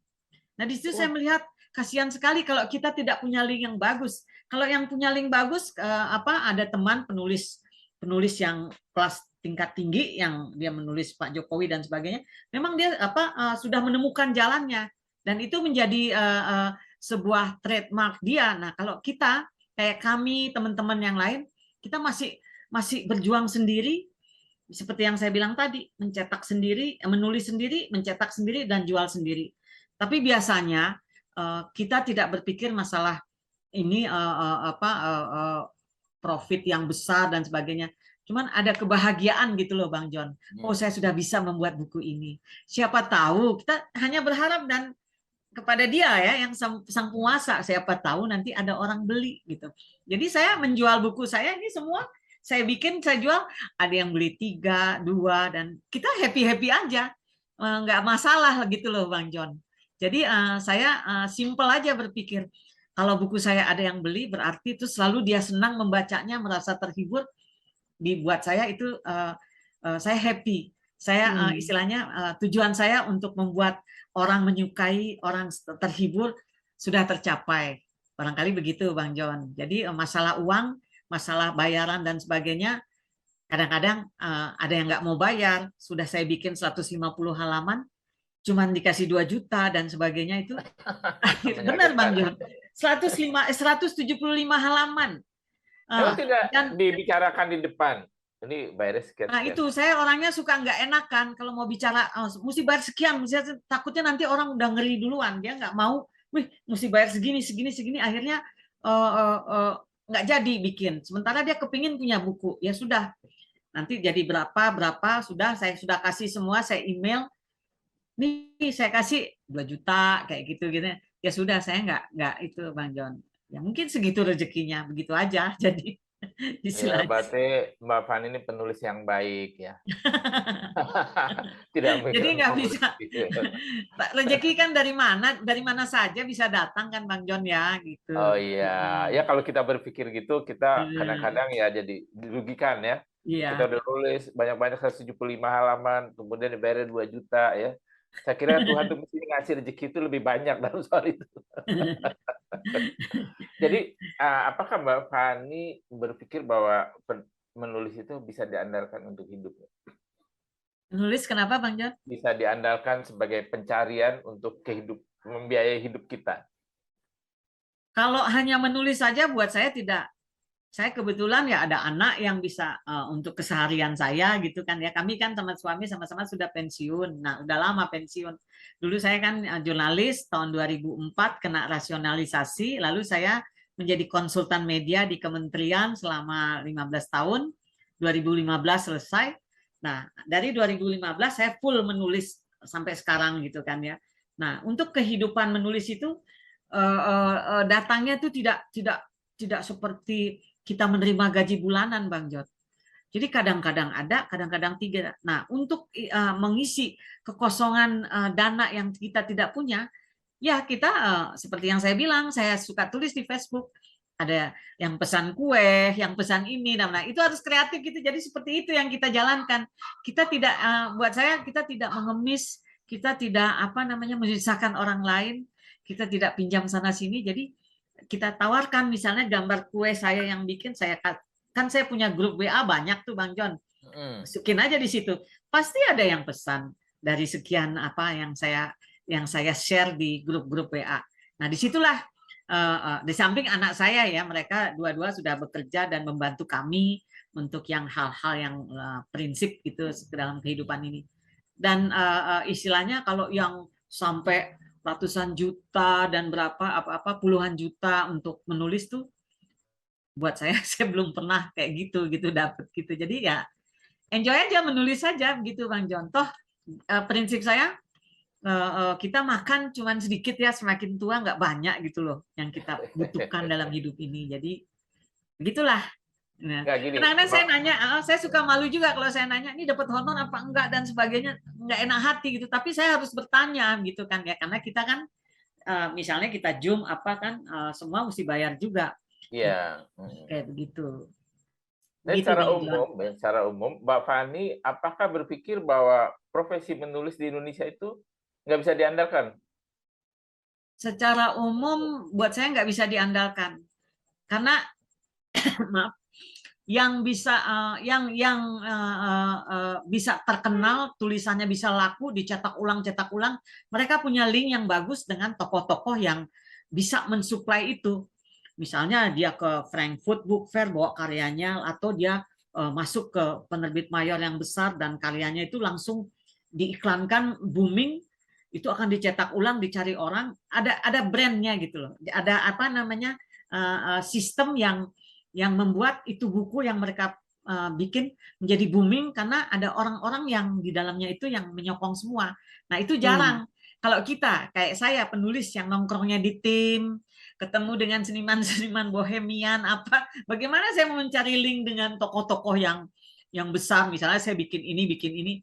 Speaker 3: Nah di situ saya melihat kasihan sekali kalau kita tidak punya link yang bagus. Kalau yang punya link bagus, ada teman penulis yang kelas tingkat tinggi yang dia menulis Pak Jokowi dan sebagainya, memang dia sudah menemukan jalannya dan itu menjadi sebuah trademark dia. Nah kalau kita kayak kami teman-teman yang lain, kita masih berjuang sendiri seperti yang saya bilang tadi, mencetak sendiri, menulis sendiri, mencetak sendiri dan jual sendiri. Tapi biasanya kita tidak berpikir masalah ini profit yang besar dan sebagainya. Cuman ada kebahagiaan gitu loh Bang John. Oh saya sudah bisa membuat buku ini. Siapa tahu kita hanya berharap dan kepada dia ya yang sang penguasa. Siapa tahu nanti ada orang beli gitu. Jadi saya menjual buku saya ini semua saya bikin, saya jual, ada yang beli 3, 2 dan kita happy-happy aja. Nggak masalah gitu loh Bang John. Jadi saya simple aja berpikir, kalau buku saya ada yang beli, berarti itu selalu dia senang membacanya, merasa terhibur. Dibuat saya itu saya happy. Saya istilahnya tujuan saya untuk membuat orang menyukai, orang terhibur sudah tercapai. Barangkali begitu Bang John. Jadi masalah uang, masalah bayaran dan sebagainya, kadang-kadang ada yang nggak mau bayar. Sudah saya bikin 150 halaman, cuman dikasih 2 juta dan sebagainya itu. Benar Bang John. 175 halaman.
Speaker 2: Kalau tidak dibicarakan di depan, ini bayar sekian.
Speaker 3: Nah itu saya orangnya suka nggak enakan kalau mau bicara, mesti bayar sekian, takutnya nanti orang udah ngeri duluan, dia nggak mau, mesti bayar segini, akhirnya nggak jadi bikin. Sementara dia kepingin punya buku, ya sudah, nanti jadi berapa saya sudah kasih semua, saya email, nih saya kasih 2 juta kayak gitu ya sudah, saya nggak itu Bang John. Ya mungkin segitu rezekinya, begitu aja. Jadi
Speaker 2: ya, berarti Mbak Fani ini penulis yang baik ya. Tidak
Speaker 3: jadi nggak bisa. Rezeki kan dari mana saja bisa datang kan Bang John ya gitu.
Speaker 2: Oh iya, ya kalau kita berpikir gitu, kita kadang-kadang ya jadi dirugikan ya.
Speaker 3: Iya.
Speaker 2: Kita udah nulis banyak-banyak 175 halaman, kemudian dibayar 2 juta ya. Saya kira Tuhan tuh mesti ngasih rezeki itu lebih banyak dalam soal itu. Jadi, apakah Mbak Fani berpikir bahwa menulis itu bisa diandalkan untuk hidup?
Speaker 3: Menulis kenapa Bang John?
Speaker 2: Bisa diandalkan sebagai pencarian untuk membiayai hidup kita.
Speaker 3: Kalau hanya menulis saja buat saya tidak. Saya kebetulan ya ada anak yang bisa untuk keseharian saya gitu kan ya. Kami kan sama suami sama-sama sudah pensiun. Nah, udah lama pensiun. Dulu saya kan jurnalis tahun 2004 kena rasionalisasi, lalu saya menjadi konsultan media di kementerian selama 15 tahun. 2015 selesai. Nah, dari 2015 saya full menulis sampai sekarang gitu kan ya. Nah, untuk kehidupan menulis itu datangnya itu tidak seperti kita menerima gaji bulanan, Bang Jod. Jadi kadang-kadang ada, kadang-kadang tidak. Nah, untuk mengisi kekosongan dana yang kita tidak punya, ya kita seperti yang saya bilang, saya suka tulis di Facebook, ada yang pesan kue, yang pesan ini, nah itu harus kreatif gitu. Jadi seperti itu yang kita jalankan. Kita tidak, buat saya kita tidak mengemis, kita tidak menyusahkan orang lain, kita tidak pinjam sana sini. Jadi kita tawarkan misalnya gambar kue saya yang bikin, kan saya punya grup WA banyak tuh Bang John. Masukin aja di situ. Pasti ada yang pesan dari sekian apa yang saya share di grup-grup WA. Nah, disitulah di samping anak saya ya, mereka dua-dua sudah bekerja dan membantu kami untuk yang hal-hal yang prinsip gitu dalam kehidupan ini. Dan istilahnya kalau yang sampai ratusan juta dan berapa apa puluhan juta untuk menulis tuh buat saya belum pernah kayak gitu dapat gitu. Jadi ya enjoy aja, menulis saja begitu Bang John. Toh prinsip saya kita makan cuman sedikit ya, semakin tua nggak banyak gitu loh yang kita butuhkan dalam hidup ini. Jadi begitulah. Nah, kadang-kadang saya nanya, saya suka malu juga kalau saya nanya, ini dapat honor apa enggak dan sebagainya, enggak enak hati gitu. Tapi saya harus bertanya gitu kan ya, karena kita kan misalnya kita Zoom apa kan semua mesti bayar juga.
Speaker 2: Iya.
Speaker 3: Kayak begitu.
Speaker 2: Dan secara umum, Mbak Fani, apakah berpikir bahwa profesi menulis di Indonesia itu nggak bisa diandalkan?
Speaker 3: Secara umum, buat saya nggak bisa diandalkan, karena maaf, yang bisa bisa terkenal, tulisannya bisa laku, cetak ulang, mereka punya link yang bagus dengan tokoh-tokoh yang bisa mensuplai itu. Misalnya dia ke Frankfurt Book Fair bawa karyanya, atau dia masuk ke penerbit mayor yang besar dan karyanya itu langsung diiklankan, booming, itu akan dicetak ulang, dicari orang, ada brandnya gitu loh, ada apa namanya sistem yang membuat itu buku yang mereka bikin menjadi booming karena ada orang-orang yang di dalamnya itu yang menyokong semua. Nah itu jarang. Kalau kita kayak saya penulis yang nongkrongnya di tim, ketemu dengan seniman-seniman bohemian apa, bagaimana saya mau mencari link dengan tokoh-tokoh yang besar, misalnya saya bikin ini,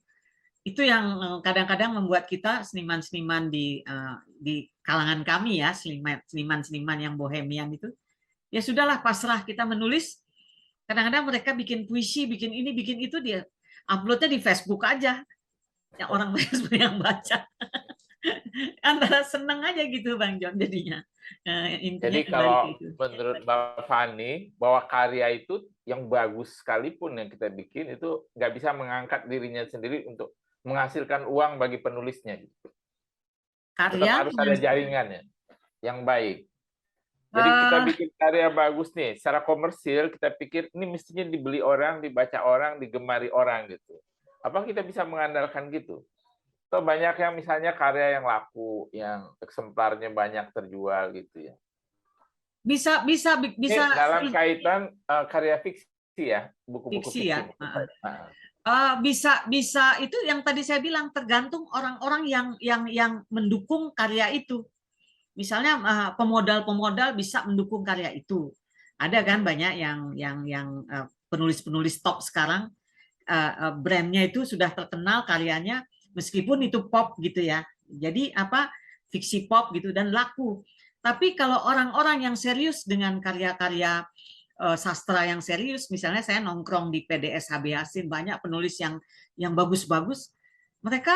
Speaker 3: itu yang kadang-kadang membuat kita seniman-seniman di kalangan kami ya, seniman-seniman yang bohemian itu, ya sudahlah pasrah, kita menulis. Kadang-kadang mereka bikin puisi, bikin ini, bikin itu, dia uploadnya di Facebook aja, ya orang Facebook yang baca. Antara seneng aja gitu Bang John jadinya.
Speaker 2: Jadi kalau menurut Mbak Fani, bahwa karya itu yang bagus sekalipun yang kita bikin itu nggak bisa mengangkat dirinya sendiri untuk menghasilkan uang bagi penulisnya. Karya harus ada jaringannya yang baik. Jadi kita bikin karya bagus nih, secara komersil kita pikir ini mestinya dibeli orang, dibaca orang, digemari orang gitu. Apa kita bisa mengandalkan gitu? Atau banyak yang misalnya karya yang laku, yang eksemplarnya banyak terjual gitu ya?
Speaker 3: Bisa.
Speaker 2: Dalam kaitan karya fiksi ya, buku-buku fiksi.
Speaker 3: Ya. Bisa itu yang tadi saya bilang, tergantung orang-orang yang mendukung karya itu. Misalnya pemodal bisa mendukung karya itu. Ada kan banyak yang penulis-penulis top sekarang, brandnya itu sudah terkenal karyanya, meskipun itu pop gitu ya. Jadi fiksi pop gitu dan laku. Tapi kalau orang-orang yang serius dengan karya-karya sastra yang serius, misalnya saya nongkrong di PDS HB Yasin, banyak penulis yang bagus-bagus, mereka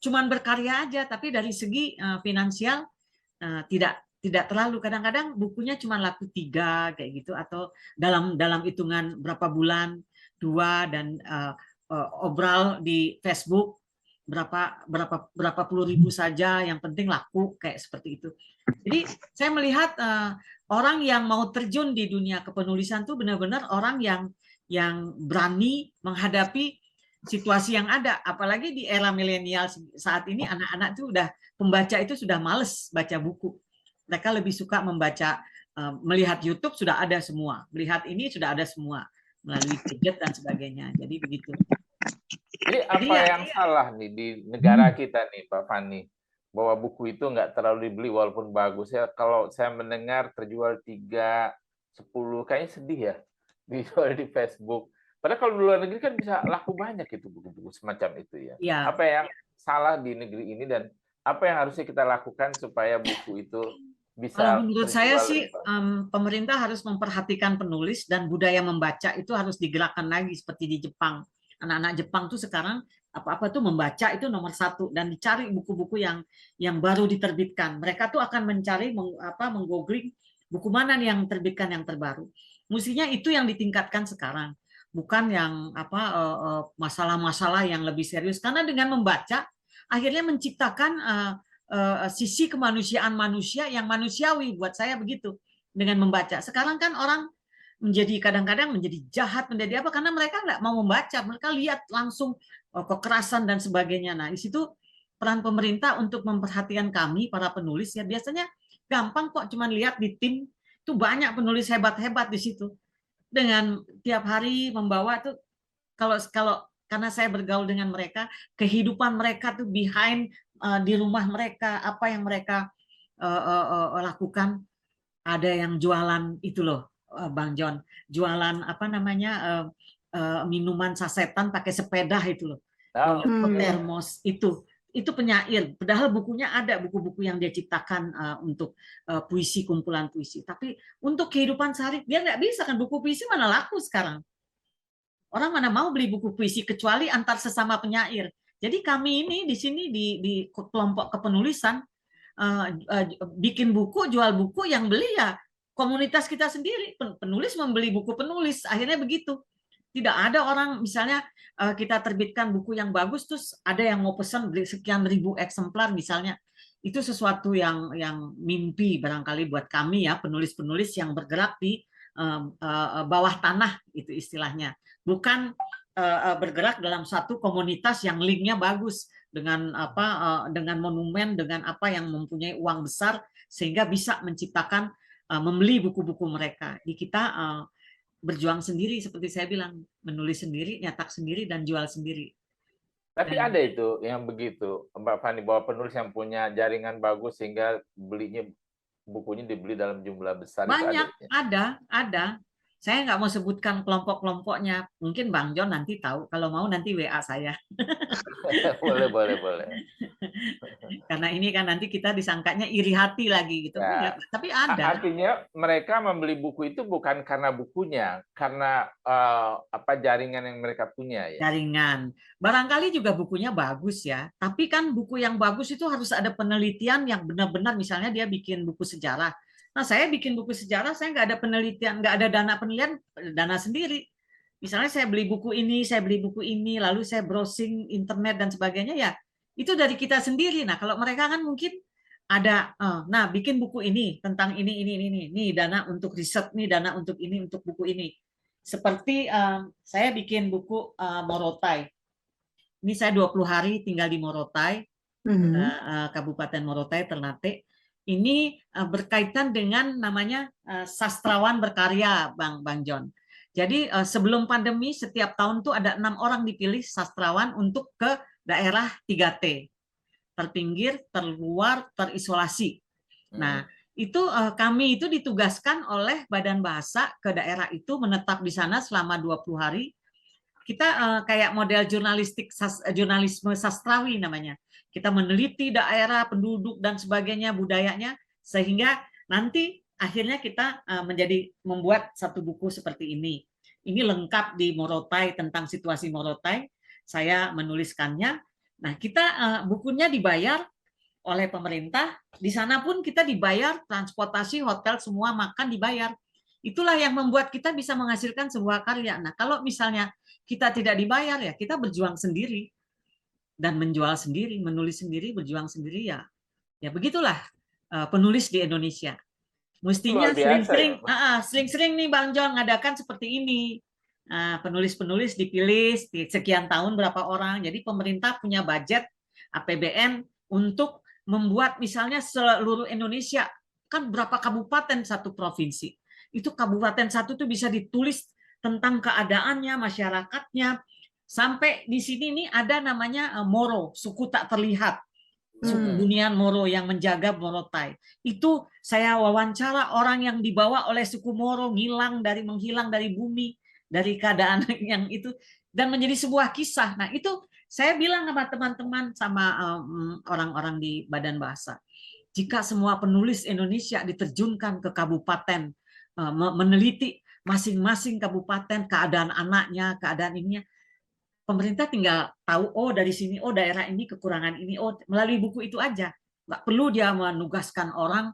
Speaker 3: cuman berkarya aja, tapi dari segi finansial tidak terlalu. Kadang-kadang bukunya cuma laku 3 kayak gitu, atau dalam hitungan berapa bulan 2, dan obral di Facebook berapa puluh ribu saja, yang penting laku, kayak seperti itu. Jadi saya melihat orang yang mau terjun di dunia kepenulisan tuh benar-benar orang yang berani menghadapi situasi yang ada, apalagi di era milenial saat ini. Anak-anak tuh pembaca itu sudah males baca buku. Mereka lebih suka membaca, melihat YouTube sudah ada semua, melihat ini sudah ada semua melalui gadget dan sebagainya. Jadi begitu.
Speaker 2: Jadi apa yang salah nih di negara kita nih, Pak Fani, bahwa buku itu nggak terlalu dibeli walaupun bagus ya? Kalau saya mendengar terjual 3, 10, kayaknya sedih ya dijual di Facebook. Padahal kalau di luar negeri kan bisa laku banyak itu buku-buku semacam itu ya. Apa yang salah di negeri ini dan apa yang harusnya kita lakukan supaya buku itu bisa?
Speaker 3: Menurut saya sih pemerintah harus memperhatikan penulis, dan budaya membaca itu harus digerakkan lagi seperti di Jepang. Anak-anak Jepang tuh sekarang apa-apa tuh membaca itu nomor satu, dan dicari buku-buku yang baru diterbitkan. Mereka tuh akan mencari menggoogling buku mana nih yang terbitkan yang terbaru. Mestinya itu yang ditingkatkan sekarang, bukan yang masalah-masalah yang lebih serius. Karena dengan membaca akhirnya menciptakan sisi kemanusiaan manusia yang manusiawi, buat saya begitu. Dengan membaca sekarang kan orang menjadi kadang-kadang menjadi jahat, menjadi apa, karena mereka nggak mau membaca, mereka lihat langsung kekerasan dan sebagainya. Nah, di situ peran pemerintah untuk memperhatikan kami para penulis, ya biasanya gampang kok, cuman lihat di tim itu banyak penulis hebat-hebat di situ, dengan tiap hari membawa tuh, kalau karena saya bergaul dengan mereka, kehidupan mereka tuh behind di rumah mereka, apa yang mereka lakukan. Ada yang jualan itu loh, Bang John, jualan apa namanya, minuman sasetan pakai sepeda itu loh, termos itu penyair. Padahal bukunya ada, buku-buku yang dia ciptakan untuk puisi, kumpulan puisi. Tapi untuk kehidupan sehari dia nggak bisa kan, buku puisi mana laku sekarang. Orang mana mau beli buku puisi kecuali antar sesama penyair. Jadi kami ini di sini di kelompok kepenulisan bikin buku, jual buku, yang beli ya komunitas kita sendiri, penulis membeli buku penulis, akhirnya begitu. Tidak ada orang, misalnya kita terbitkan buku yang bagus, terus ada yang mau pesan beli sekian ribu eksemplar misalnya. Itu sesuatu yang mimpi barangkali buat kami ya, penulis-penulis yang bergerak di bawah tanah, itu istilahnya. Bukan bergerak dalam satu komunitas yang linknya bagus, dengan dengan monumen, dengan apa yang mempunyai uang besar sehingga bisa menciptakan membeli buku-buku mereka. Di kita berjuang sendiri, seperti saya bilang, menulis sendiri, nyetak sendiri, dan jual sendiri.
Speaker 2: Tapi ada itu yang begitu, Mbak Fani, bahwa penulis yang punya jaringan bagus sehingga bukunya dibeli dalam jumlah besar.
Speaker 3: Banyak, itu ada. Saya nggak mau sebutkan kelompok-kelompoknya. Mungkin Bang John nanti tahu. Kalau mau nanti WA saya.
Speaker 2: boleh.
Speaker 3: Karena ini kan nanti kita disangkanya iri hati lagi gitu. Ya. Tapi ada.
Speaker 2: Artinya mereka membeli buku itu bukan karena bukunya, karena jaringan yang mereka punya ya.
Speaker 3: Jaringan. Barangkali juga bukunya bagus ya. Tapi kan buku yang bagus itu harus ada penelitian yang benar-benar. Misalnya dia bikin buku sejarah. Nah, saya bikin buku sejarah, saya nggak ada penelitian, nggak ada dana penelitian, dana sendiri. Misalnya saya beli buku ini, lalu saya browsing internet dan sebagainya, ya itu dari kita sendiri. Nah, kalau mereka kan mungkin ada, nah bikin buku ini tentang ini dana untuk riset, nih dana untuk ini, untuk buku ini. Seperti saya bikin buku Morotai. Ini saya 20 hari tinggal di Morotai, Kabupaten Morotai, Ternate. Ini berkaitan dengan namanya sastrawan berkarya, Bang John. Jadi sebelum pandemi setiap tahun tuh ada 6 orang dipilih sastrawan untuk ke daerah 3T, terpinggir, terluar, terisolasi. Nah, itu kami itu ditugaskan oleh Badan Bahasa ke daerah itu, menetap di sana selama 20 hari. Kita kayak model jurnalisme sastrawi namanya. Kita meneliti daerah, penduduk, dan sebagainya, budayanya, sehingga nanti akhirnya kita membuat satu buku seperti ini. Ini lengkap di Morotai, tentang situasi Morotai. Saya menuliskannya. Nah, kita bukunya dibayar oleh pemerintah. Di sana pun kita dibayar, transportasi, hotel, semua makan dibayar. Itulah yang membuat kita bisa menghasilkan sebuah karya. Nah, kalau misalnya kita tidak dibayar, ya kita berjuang sendiri. Dan menjual sendiri, menulis sendiri, berjuang sendiri, ya begitulah penulis di Indonesia. Mestinya sering-sering nih Bang John ngadakan seperti ini. Penulis-penulis dipilih sekian tahun berapa orang. Jadi pemerintah punya budget APBN untuk membuat misalnya seluruh Indonesia, kan berapa kabupaten satu provinsi. Itu kabupaten satu tuh bisa ditulis tentang keadaannya, masyarakatnya. Sampai di sini nih ada namanya Moro, suku tak terlihat. Suku Bunian Moro yang menjaga Morotai. Itu saya wawancara orang yang dibawa oleh suku Moro menghilang dari bumi, dari keadaan yang itu, dan menjadi sebuah kisah. Nah, itu saya bilang sama teman-teman, sama orang-orang di Badan Bahasa. Jika semua penulis Indonesia diterjunkan ke kabupaten, meneliti masing-masing kabupaten, keadaan anaknya, keadaan ininya, pemerintah tinggal tahu, oh dari sini, oh daerah ini kekurangan ini, oh melalui buku itu aja. Nggak perlu dia menugaskan orang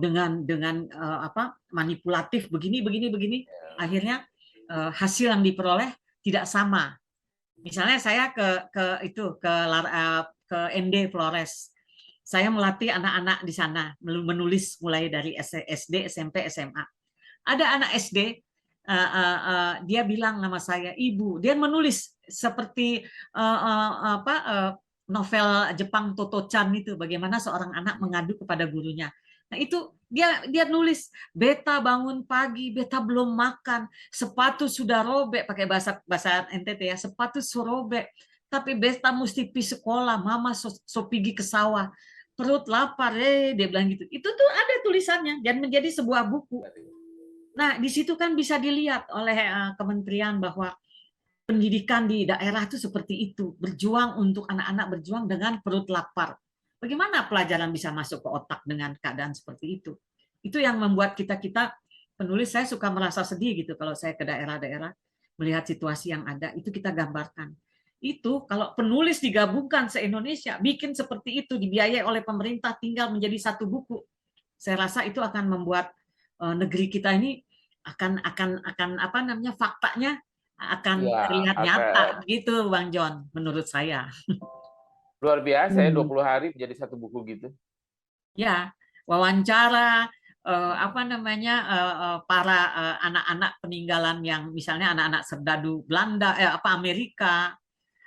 Speaker 3: dengan apa manipulatif begini. Akhirnya hasil yang diperoleh tidak sama. Misalnya saya ke ND Flores. Saya melatih anak-anak di sana menulis mulai dari SD, SMP, SMA. Ada anak SD, dia bilang nama saya Ibu. Dia menulis seperti novel Jepang Toto-chan itu, bagaimana seorang anak mengadu kepada gurunya. Nah itu dia nulis, beta bangun pagi, beta belum makan, sepatu sudah robek, pakai bahasa NTT ya, sepatu robek, tapi beta mesti pergi sekolah, mama so pergi ke sawah, perut lapar, dia bilang gitu. Itu tuh ada tulisannya dan menjadi sebuah buku. Nah di situ kan bisa dilihat oleh kementerian bahwa pendidikan di daerah itu seperti itu, berjuang untuk anak-anak, berjuang dengan perut lapar. Bagaimana pelajaran bisa masuk ke otak dengan keadaan seperti itu? Itu yang membuat kita penulis, saya suka merasa sedih gitu kalau saya ke daerah-daerah melihat situasi yang ada, itu kita gambarkan. Itu kalau penulis digabungkan se-Indonesia, bikin seperti itu, dibiayai oleh pemerintah, tinggal menjadi satu buku. Saya rasa itu akan membuat negeri kita ini akan apa namanya, faktanya akan terlihat nyata begitu Bang John, menurut saya.
Speaker 2: Luar biasa ya, 20 hari menjadi satu buku gitu.
Speaker 3: Ya, wawancara apa namanya para anak-anak peninggalan yang misalnya anak-anak serdadu Belanda, Amerika,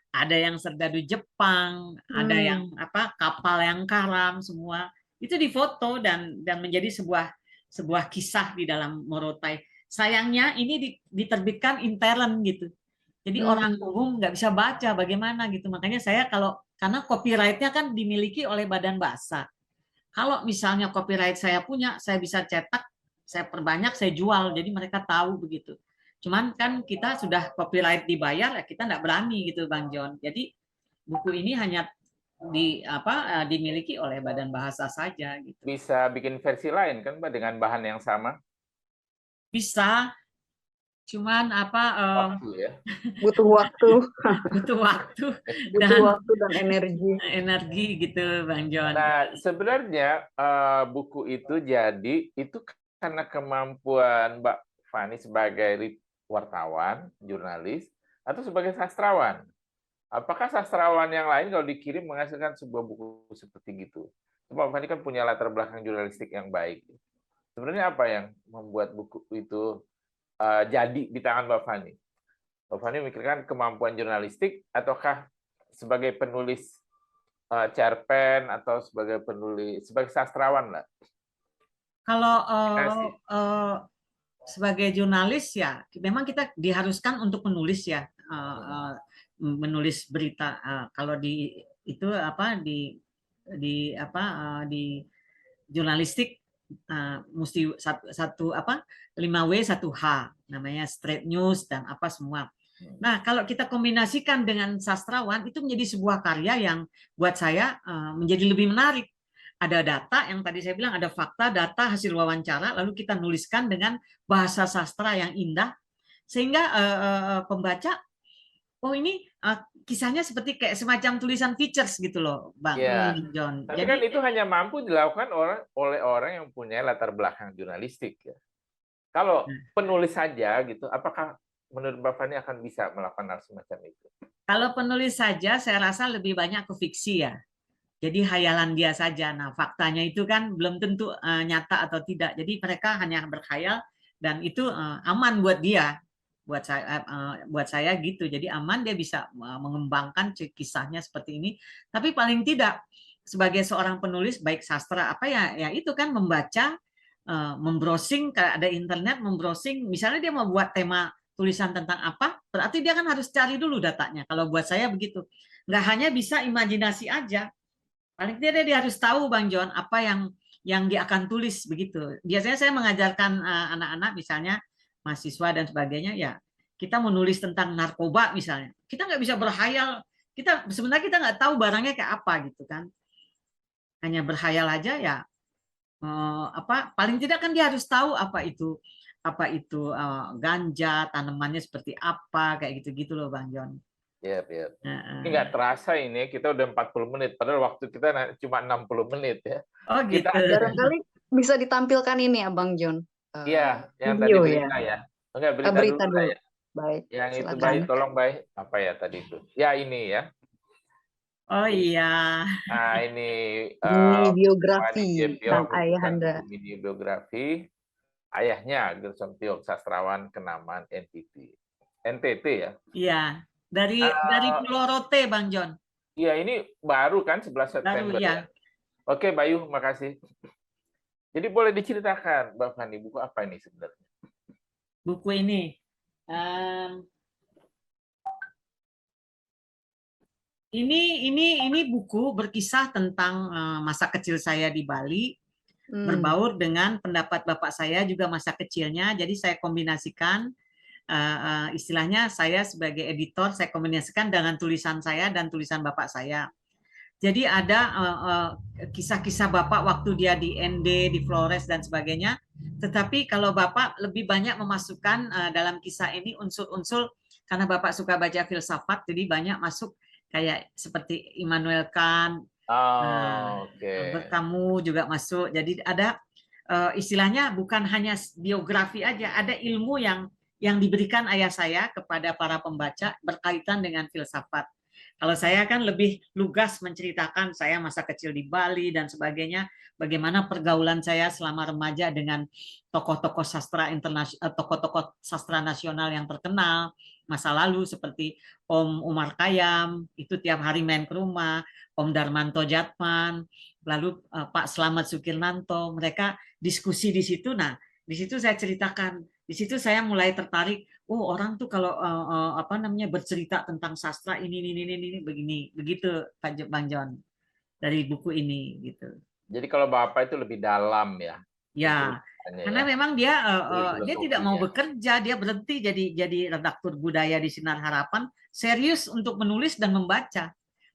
Speaker 3: ada yang serdadu Jepang, ada yang apa kapal yang karam, semua itu difoto dan menjadi sebuah kisah di dalam Morotai. Sayangnya ini diterbitkan intern gitu. Jadi orang umum nggak bisa baca bagaimana gitu. Makanya saya karena copyright-nya kan dimiliki oleh Badan Bahasa. Kalau misalnya copyright saya punya, saya bisa cetak, saya perbanyak, saya jual. Jadi mereka tahu begitu. Cuman kan kita sudah copyright dibayar, ya kita nggak berani gitu Bang John. Jadi buku ini hanya dimiliki oleh Badan Bahasa saja gitu.
Speaker 2: Bisa bikin versi lain kan Mbak dengan bahan yang sama?
Speaker 3: Bisa. Cuman
Speaker 2: waktu ya.
Speaker 1: Butuh waktu.
Speaker 3: butuh waktu
Speaker 1: dan
Speaker 3: energi gitu Bang John.
Speaker 2: Nah, sebenarnya buku itu itu karena kemampuan Mbak Fani sebagai wartawan, jurnalis, atau sebagai sastrawan. Apakah sastrawan yang lain kalau dikirim menghasilkan sebuah buku seperti gitu? Mbak Fani kan punya latar belakang jurnalistik yang baik. Sebenarnya apa yang membuat buku itu jadi di tangan Mbak Fani? Mbak Fani memikirkan kemampuan jurnalistik ataukah sebagai penulis cerpen atau sebagai sastrawan lah?
Speaker 3: Kalau sebagai jurnalis ya, memang kita diharuskan untuk menulis ya, menulis berita. Kalau di jurnalistik mesti 5W 1H namanya straight news dan apa semua. Nah, kalau kita kombinasikan dengan sastrawan itu menjadi sebuah karya yang buat saya menjadi lebih menarik. Ada data yang tadi saya bilang, ada fakta, data, hasil wawancara, lalu kita nuliskan dengan bahasa sastra yang indah sehingga pembaca, oh ini kisahnya seperti kayak semacam tulisan features gitu loh, Bang John.
Speaker 2: Tapi kan itu hanya mampu dilakukan oleh orang yang punya latar belakang jurnalistik ya. Kalau penulis saja gitu, apakah menurut Mbak Fani akan bisa melakukan hal semacam itu? Kalau
Speaker 3: penulis saja, saya rasa lebih banyak ke fiksi ya. Jadi hayalan dia saja. Nah, faktanya itu kan belum tentu nyata atau tidak. Jadi mereka hanya berkhayal dan itu aman buat dia. Buat saya gitu. Jadi aman, dia bisa mengembangkan kisahnya seperti ini. Tapi paling tidak sebagai seorang penulis baik sastra apa ya itu kan membaca, membrowsing, kalau ada internet membrowsing, misalnya dia mau buat tema tulisan tentang apa, berarti dia kan harus cari dulu datanya. Kalau buat saya begitu. Nggak hanya bisa imajinasi aja. Paling tidak dia harus tahu Bang John apa yang dia akan tulis begitu. Biasanya saya mengajarkan anak-anak misalnya mahasiswa dan sebagainya ya, kita menulis tentang narkoba misalnya. Kita nggak bisa berhayal, sebenarnya kita nggak tahu barangnya kayak apa gitu kan. Hanya berhayal aja ya. Paling tidak kan dia harus tahu apa itu ganja, tanamannya seperti apa, kayak gitu-gitu loh Bang John.
Speaker 2: Iya, iya. Ini nggak terasa ini, kita udah 40 menit, padahal waktu kita cuma 60 menit ya.
Speaker 3: Oh gitu.
Speaker 1: Barangkali bisa ditampilkan ini Abang John.
Speaker 2: Iya, yang tadi
Speaker 1: Video ya.
Speaker 2: berita ya. Enggak, berita
Speaker 1: Berita
Speaker 2: dulu lah
Speaker 1: dulu.
Speaker 2: ya.
Speaker 1: Baik,
Speaker 2: Yang itu
Speaker 1: silakan.
Speaker 2: baik, tolong baik. Apa ya tadi itu? Ya ini ya.
Speaker 3: Oh iya.
Speaker 2: Nah ini
Speaker 1: Mini biografi
Speaker 2: Gepiong
Speaker 1: tentang
Speaker 2: itu kan
Speaker 1: Ayahanda.
Speaker 2: mini biografi ayahnya Gerson Tiong, sastrawan kenamaan NTT ya.
Speaker 3: Iya, dari Pulau Rote, Bang John.
Speaker 2: Iya, ini baru kan 11 September
Speaker 3: Baru ya.
Speaker 2: Oke, Bayu, makasih. Jadi boleh diceritakan, Mbak Fani, buku apa ini sebenarnya?
Speaker 3: Buku ini. Ini buku berkisah tentang masa kecil saya di Bali, berbaur dengan pendapat bapak saya juga masa kecilnya. Jadi saya kombinasikan istilahnya saya sebagai editor, saya kombinasikan dengan tulisan saya dan tulisan bapak saya. Jadi ada kisah-kisah bapak waktu dia di ND, di Flores dan sebagainya. Tetapi kalau bapak lebih banyak memasukkan dalam kisah ini unsur-unsur karena bapak suka baca filsafat, jadi banyak masuk kayak seperti Immanuel Kant, kamu juga masuk. Jadi ada istilahnya bukan hanya biografi aja, ada ilmu yang diberikan ayah saya kepada para pembaca berkaitan dengan filsafat. Kalau saya kan lebih lugas menceritakan saya masa kecil di Bali dan sebagainya, bagaimana pergaulan saya selama remaja dengan tokoh-tokoh sastra internasional, tokoh-tokoh sastra nasional yang terkenal masa lalu seperti Om Umar Khayyam, itu tiap hari main ke rumah, Om Darmanto Jatman, lalu Pak Slamet Sukirnanto, mereka diskusi di situ. Nah, di situ saya ceritakan, di situ saya mulai tertarik. Oh, orang tuh kalau bercerita tentang sastra ini begini, begitu Pak Bang John dari buku ini gitu.
Speaker 2: Jadi kalau Bapak itu lebih dalam ya.
Speaker 3: Ya, karena memang dia tidak mau bekerja, dia berhenti jadi redaktur budaya di Sinar Harapan, serius untuk menulis dan membaca.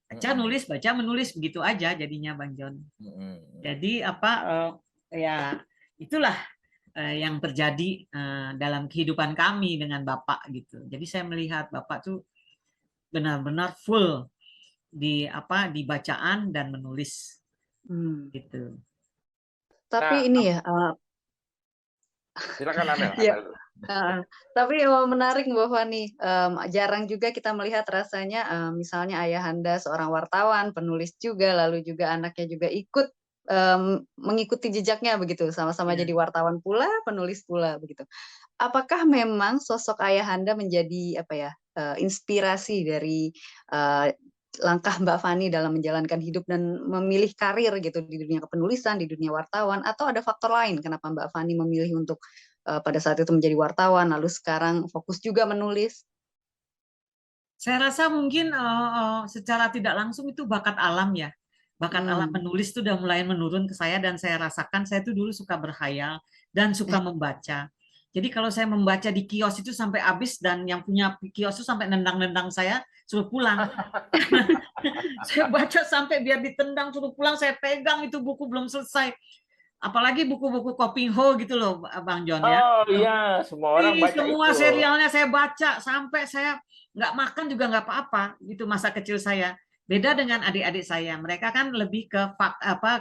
Speaker 3: Baca, nulis, baca, menulis, begitu aja jadinya Bang John. Jadi ya itulah yang terjadi dalam kehidupan kami dengan Bapak gitu. Jadi saya melihat Bapak tuh benar-benar full di bacaan dan menulis gitu.
Speaker 1: Tapi ini ya
Speaker 2: silakan Amel.
Speaker 1: Ya. Tapi menarik Mbak Fani, jarang juga kita melihat rasanya misalnya ayahanda seorang wartawan, penulis juga, lalu juga anaknya juga ikut mengikuti jejaknya begitu, sama-sama jadi wartawan pula, penulis pula begitu. Apakah memang sosok ayahanda menjadi inspirasi dari langkah Mbak Fani dalam menjalankan hidup dan memilih karir gitu di dunia kepenulisan, di dunia wartawan, atau ada faktor lain kenapa Mbak Fani memilih untuk pada saat itu menjadi wartawan, lalu sekarang fokus juga menulis?
Speaker 3: Saya rasa mungkin secara tidak langsung itu bakat alam ya. Bakat alam menulis itu udah mulai menurun ke saya dan saya rasakan saya itu dulu suka berkhayal dan suka membaca. Jadi kalau saya membaca di kios itu sampai habis dan yang punya kios itu sampai nendang-nendang saya suruh pulang. Saya baca sampai biar ditendang suruh pulang, saya pegang itu buku belum selesai. Apalagi buku-buku Kopingho gitu loh Bang John ya.
Speaker 2: Oh iya, semua orang baca
Speaker 3: semua
Speaker 2: itu.
Speaker 3: serialnya saya baca sampai saya nggak makan juga nggak apa-apa gitu masa kecil saya. Beda dengan adik-adik saya, mereka kan lebih ke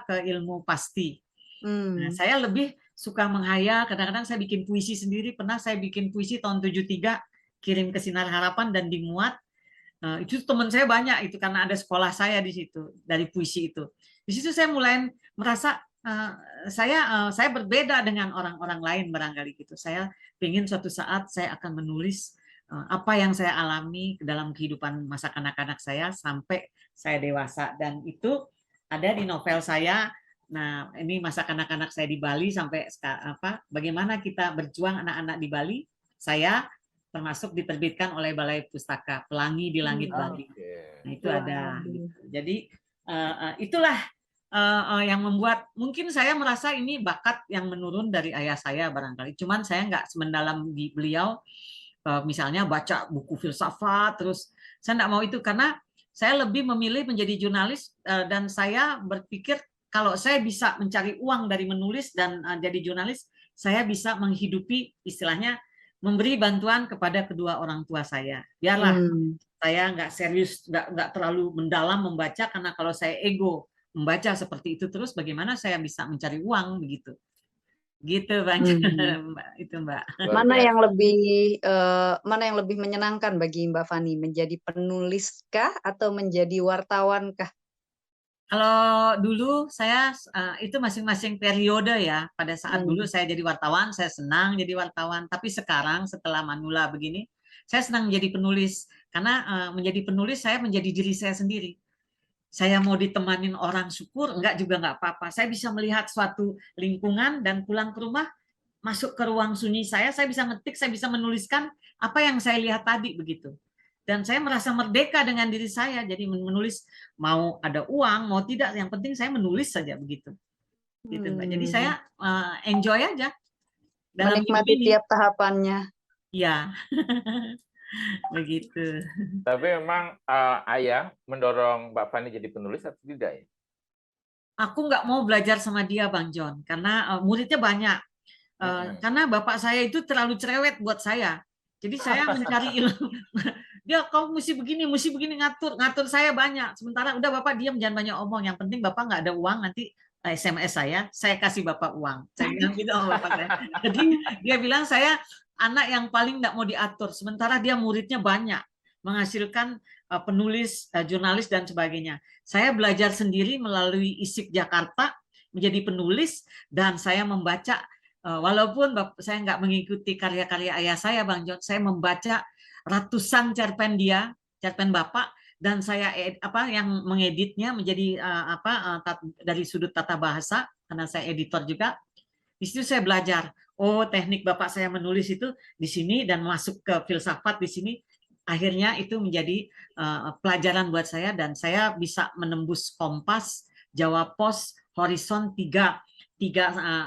Speaker 3: ke ilmu pasti. Nah, saya lebih suka menghayal, kadang-kadang saya bikin puisi sendiri, pernah saya bikin puisi tahun 73, kirim ke Sinar Harapan dan dimuat. Itu teman saya banyak itu karena ada sekolah saya di situ dari puisi itu. Di situ saya mulai merasa saya berbeda dengan orang-orang lain barangkali gitu. Saya ingin suatu saat saya akan menulis apa yang saya alami dalam kehidupan masa kanak-kanak saya sampai saya dewasa, dan itu ada di novel saya. Nah, ini masa kanak-kanak saya di Bali sampai bagaimana kita berjuang anak-anak di Bali. Saya termasuk diterbitkan oleh Balai Pustaka, Pelangi di Langit Bali. Nah, itu ada. Gitu. Jadi itulah yang membuat mungkin saya merasa ini bakat yang menurun dari ayah saya barangkali. Cuman saya nggak semendalam di beliau. Misalnya baca buku filsafat, terus saya nggak mau itu karena saya lebih memilih menjadi jurnalis dan saya berpikir kalau saya bisa mencari uang dari menulis dan jadi jurnalis, saya bisa menghidupi istilahnya memberi bantuan kepada kedua orang tua saya. Biarlah saya nggak serius, nggak terlalu mendalam membaca, karena kalau saya ego membaca seperti itu terus, bagaimana saya bisa mencari uang begitu. Gitu Bang. Itu Mbak.
Speaker 1: Mana yang lebih menyenangkan bagi Mbak Fani, menjadi penuliskah atau menjadi wartawankah?
Speaker 3: Kalau dulu saya itu masing-masing periode ya. Pada saat dulu saya jadi wartawan, saya senang jadi wartawan. Tapi sekarang setelah Manula begini, saya senang menjadi penulis. Karena menjadi penulis saya menjadi diri saya sendiri. Saya mau ditemanin orang syukur, enggak juga enggak apa-apa. Saya bisa melihat suatu lingkungan dan pulang ke rumah, masuk ke ruang sunyi saya bisa ngetik, saya bisa menuliskan apa yang saya lihat tadi begitu. Dan saya merasa merdeka dengan diri saya, jadi menulis mau ada uang, mau tidak, yang penting saya menulis saja begitu. Gitu, Mbak. Jadi saya enjoy aja dalam
Speaker 1: menikmati tiap tahapannya.
Speaker 3: Ya. Begitu.
Speaker 2: Tapi memang ayah mendorong Mbak Fani jadi penulis atau tidak ya?
Speaker 3: Aku nggak mau belajar sama dia, Bang John, karena muridnya banyak. Karena bapak saya itu terlalu cerewet buat saya. Jadi saya mencari ilmu. Dia kau mesti begini ngatur saya banyak. Sementara udah bapak diam, jangan banyak omong. Yang penting bapak nggak ada uang, nanti SMS saya kasih bapak uang. Saya bilang gitu sama bapak saya. Jadi dia bilang saya anak yang paling nggak mau diatur. Sementara dia muridnya banyak, menghasilkan penulis, jurnalis dan sebagainya. Saya belajar sendiri melalui ISIP Jakarta menjadi penulis, dan saya membaca. Walaupun saya nggak mengikuti karya-karya ayah saya, Bang John, saya membaca ratusan cerpen dia, cerpen bapak, dan saya yang mengeditnya menjadi dari sudut tata bahasa, karena saya editor juga. Di situ saya belajar, teknik bapak saya menulis itu di sini, dan masuk ke filsafat di sini. Akhirnya itu menjadi pelajaran buat saya, dan saya bisa menembus Kompas, Jawa Pos, Horizon, tiga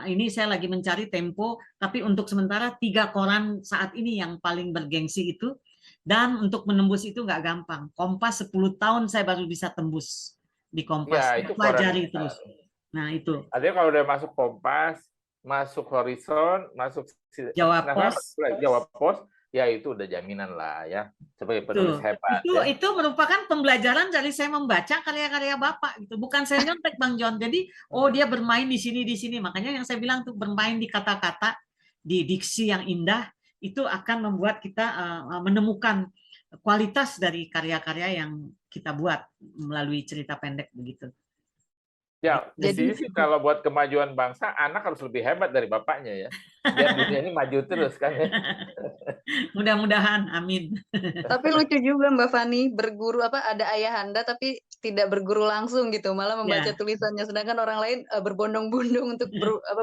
Speaker 3: ini saya lagi mencari Tempo, tapi untuk sementara 3 koran saat ini yang paling bergengsi itu, dan untuk menembus itu nggak gampang. Kompas 10 tahun saya baru bisa tembus di Kompas.
Speaker 2: Ya, itu
Speaker 3: pelajari terus. Nah itu.
Speaker 2: Artinya kalau udah masuk Kompas, masuk Horizon, masuk
Speaker 3: Jawa
Speaker 2: Pos, ya itu udah jaminan lah ya, sebagai penulis hebat.
Speaker 3: Itu merupakan pembelajaran dari saya membaca karya-karya bapak gitu. Bukan saya nyontek, Bang John. Jadi dia bermain di sini. Makanya yang saya bilang tuh, bermain di kata-kata, di diksi yang indah, itu akan membuat kita menemukan kualitas dari karya-karya yang kita buat melalui cerita pendek begitu.
Speaker 2: Ya, di sini sih kalau buat kemajuan bangsa, anak harus lebih hebat dari bapaknya ya. Biar dunia ini maju terus kan ya.
Speaker 3: Mudah-mudahan, amin.
Speaker 1: Tapi lucu juga Mbak Fani, berguru ada ayahanda tapi tidak berguru langsung gitu, malah membaca tulisannya, sedangkan orang lain berbondong-bondong untuk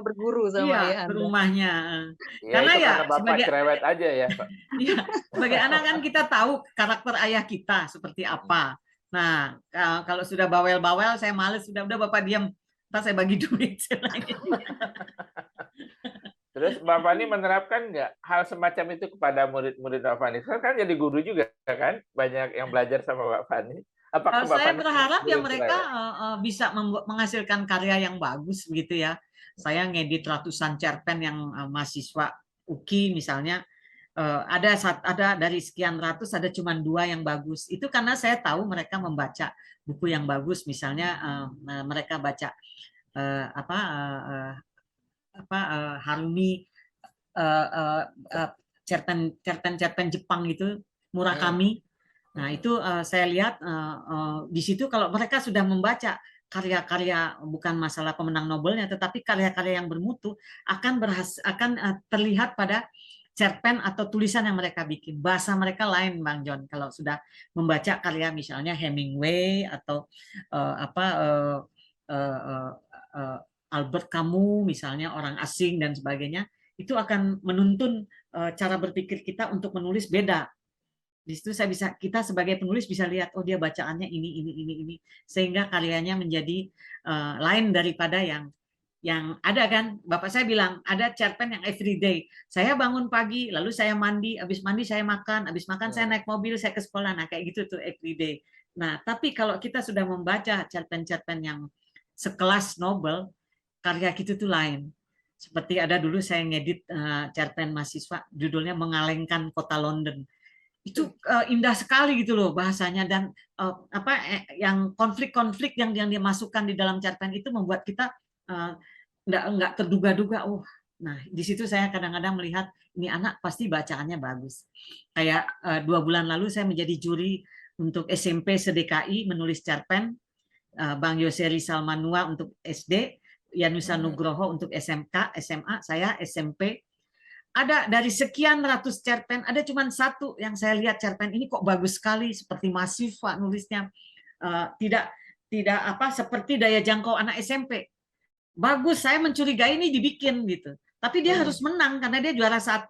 Speaker 1: berguru sama ayahanda.
Speaker 3: Ke rumahnya.
Speaker 2: Karena bapak sebagai cerewet aja ya, Pak.
Speaker 3: Iya, sebagai anak kan kita tahu karakter ayah kita seperti apa. Nah, kalau sudah bawel-bawel, saya males, udah bapak diam, ntar saya bagi duit.
Speaker 2: Terus Mbak Fani menerapkan nggak hal semacam itu kepada murid-murid Mbak Fani? Sekarang kan jadi guru juga kan, banyak yang belajar sama Mbak Fani. Apakah
Speaker 3: saya berharap ya mereka bisa menghasilkan karya yang bagus begitu ya. Saya ngedit ratusan cerpen yang mahasiswa UKI misalnya. Ada dari sekian ratus, ada cuma 2 yang bagus. Itu karena saya tahu mereka membaca buku yang bagus, misalnya mereka baca Harumi, cerpen Jepang itu, Murakami. Nah itu saya lihat di situ kalau mereka sudah membaca karya-karya, bukan masalah pemenang Nobelnya, tetapi karya-karya yang bermutu, akan terlihat pada cerpen atau tulisan yang mereka bikin. Bahasa mereka lain, Bang John, kalau sudah membaca karya misalnya Hemingway atau Albert Camus misalnya, orang asing dan sebagainya, itu akan menuntun cara berpikir kita untuk menulis beda. Di situ kita sebagai penulis bisa lihat, dia bacaannya ini, sehingga karyanya menjadi lain daripada yang ada kan. Bapak saya bilang ada cerpen yang everyday. Saya bangun pagi, lalu saya mandi, habis mandi saya makan, habis makan saya naik mobil, saya ke sekolah. Nah kayak gitu tuh everyday. Nah tapi kalau kita sudah membaca cerpen-cerpen yang sekelas Nobel, karya kita tuh lain. Seperti ada dulu saya ngedit cerpen mahasiswa, judulnya Mengalengkan Kota London. Itu indah sekali gitu loh bahasanya, dan yang konflik-konflik yang dimasukkan di dalam cerpen itu membuat kita nggak terduga-duga. Oh, nah di situ saya kadang-kadang melihat ini anak pasti bacaannya bagus. Kayak 2 bulan lalu saya menjadi juri untuk SMP se-DKI menulis cerpen, Bang Yose Rizal Manua untuk SD, Yanusa Nugroho untuk SMK, SMA, saya SMP. Ada dari sekian ratus cerpen, ada cuma satu yang saya lihat cerpen ini kok bagus sekali, seperti mahasiswa nulisnya, tidak seperti daya jangkau anak SMP. Bagus, saya mencurigai ini dibikin gitu. Tapi dia harus menang karena dia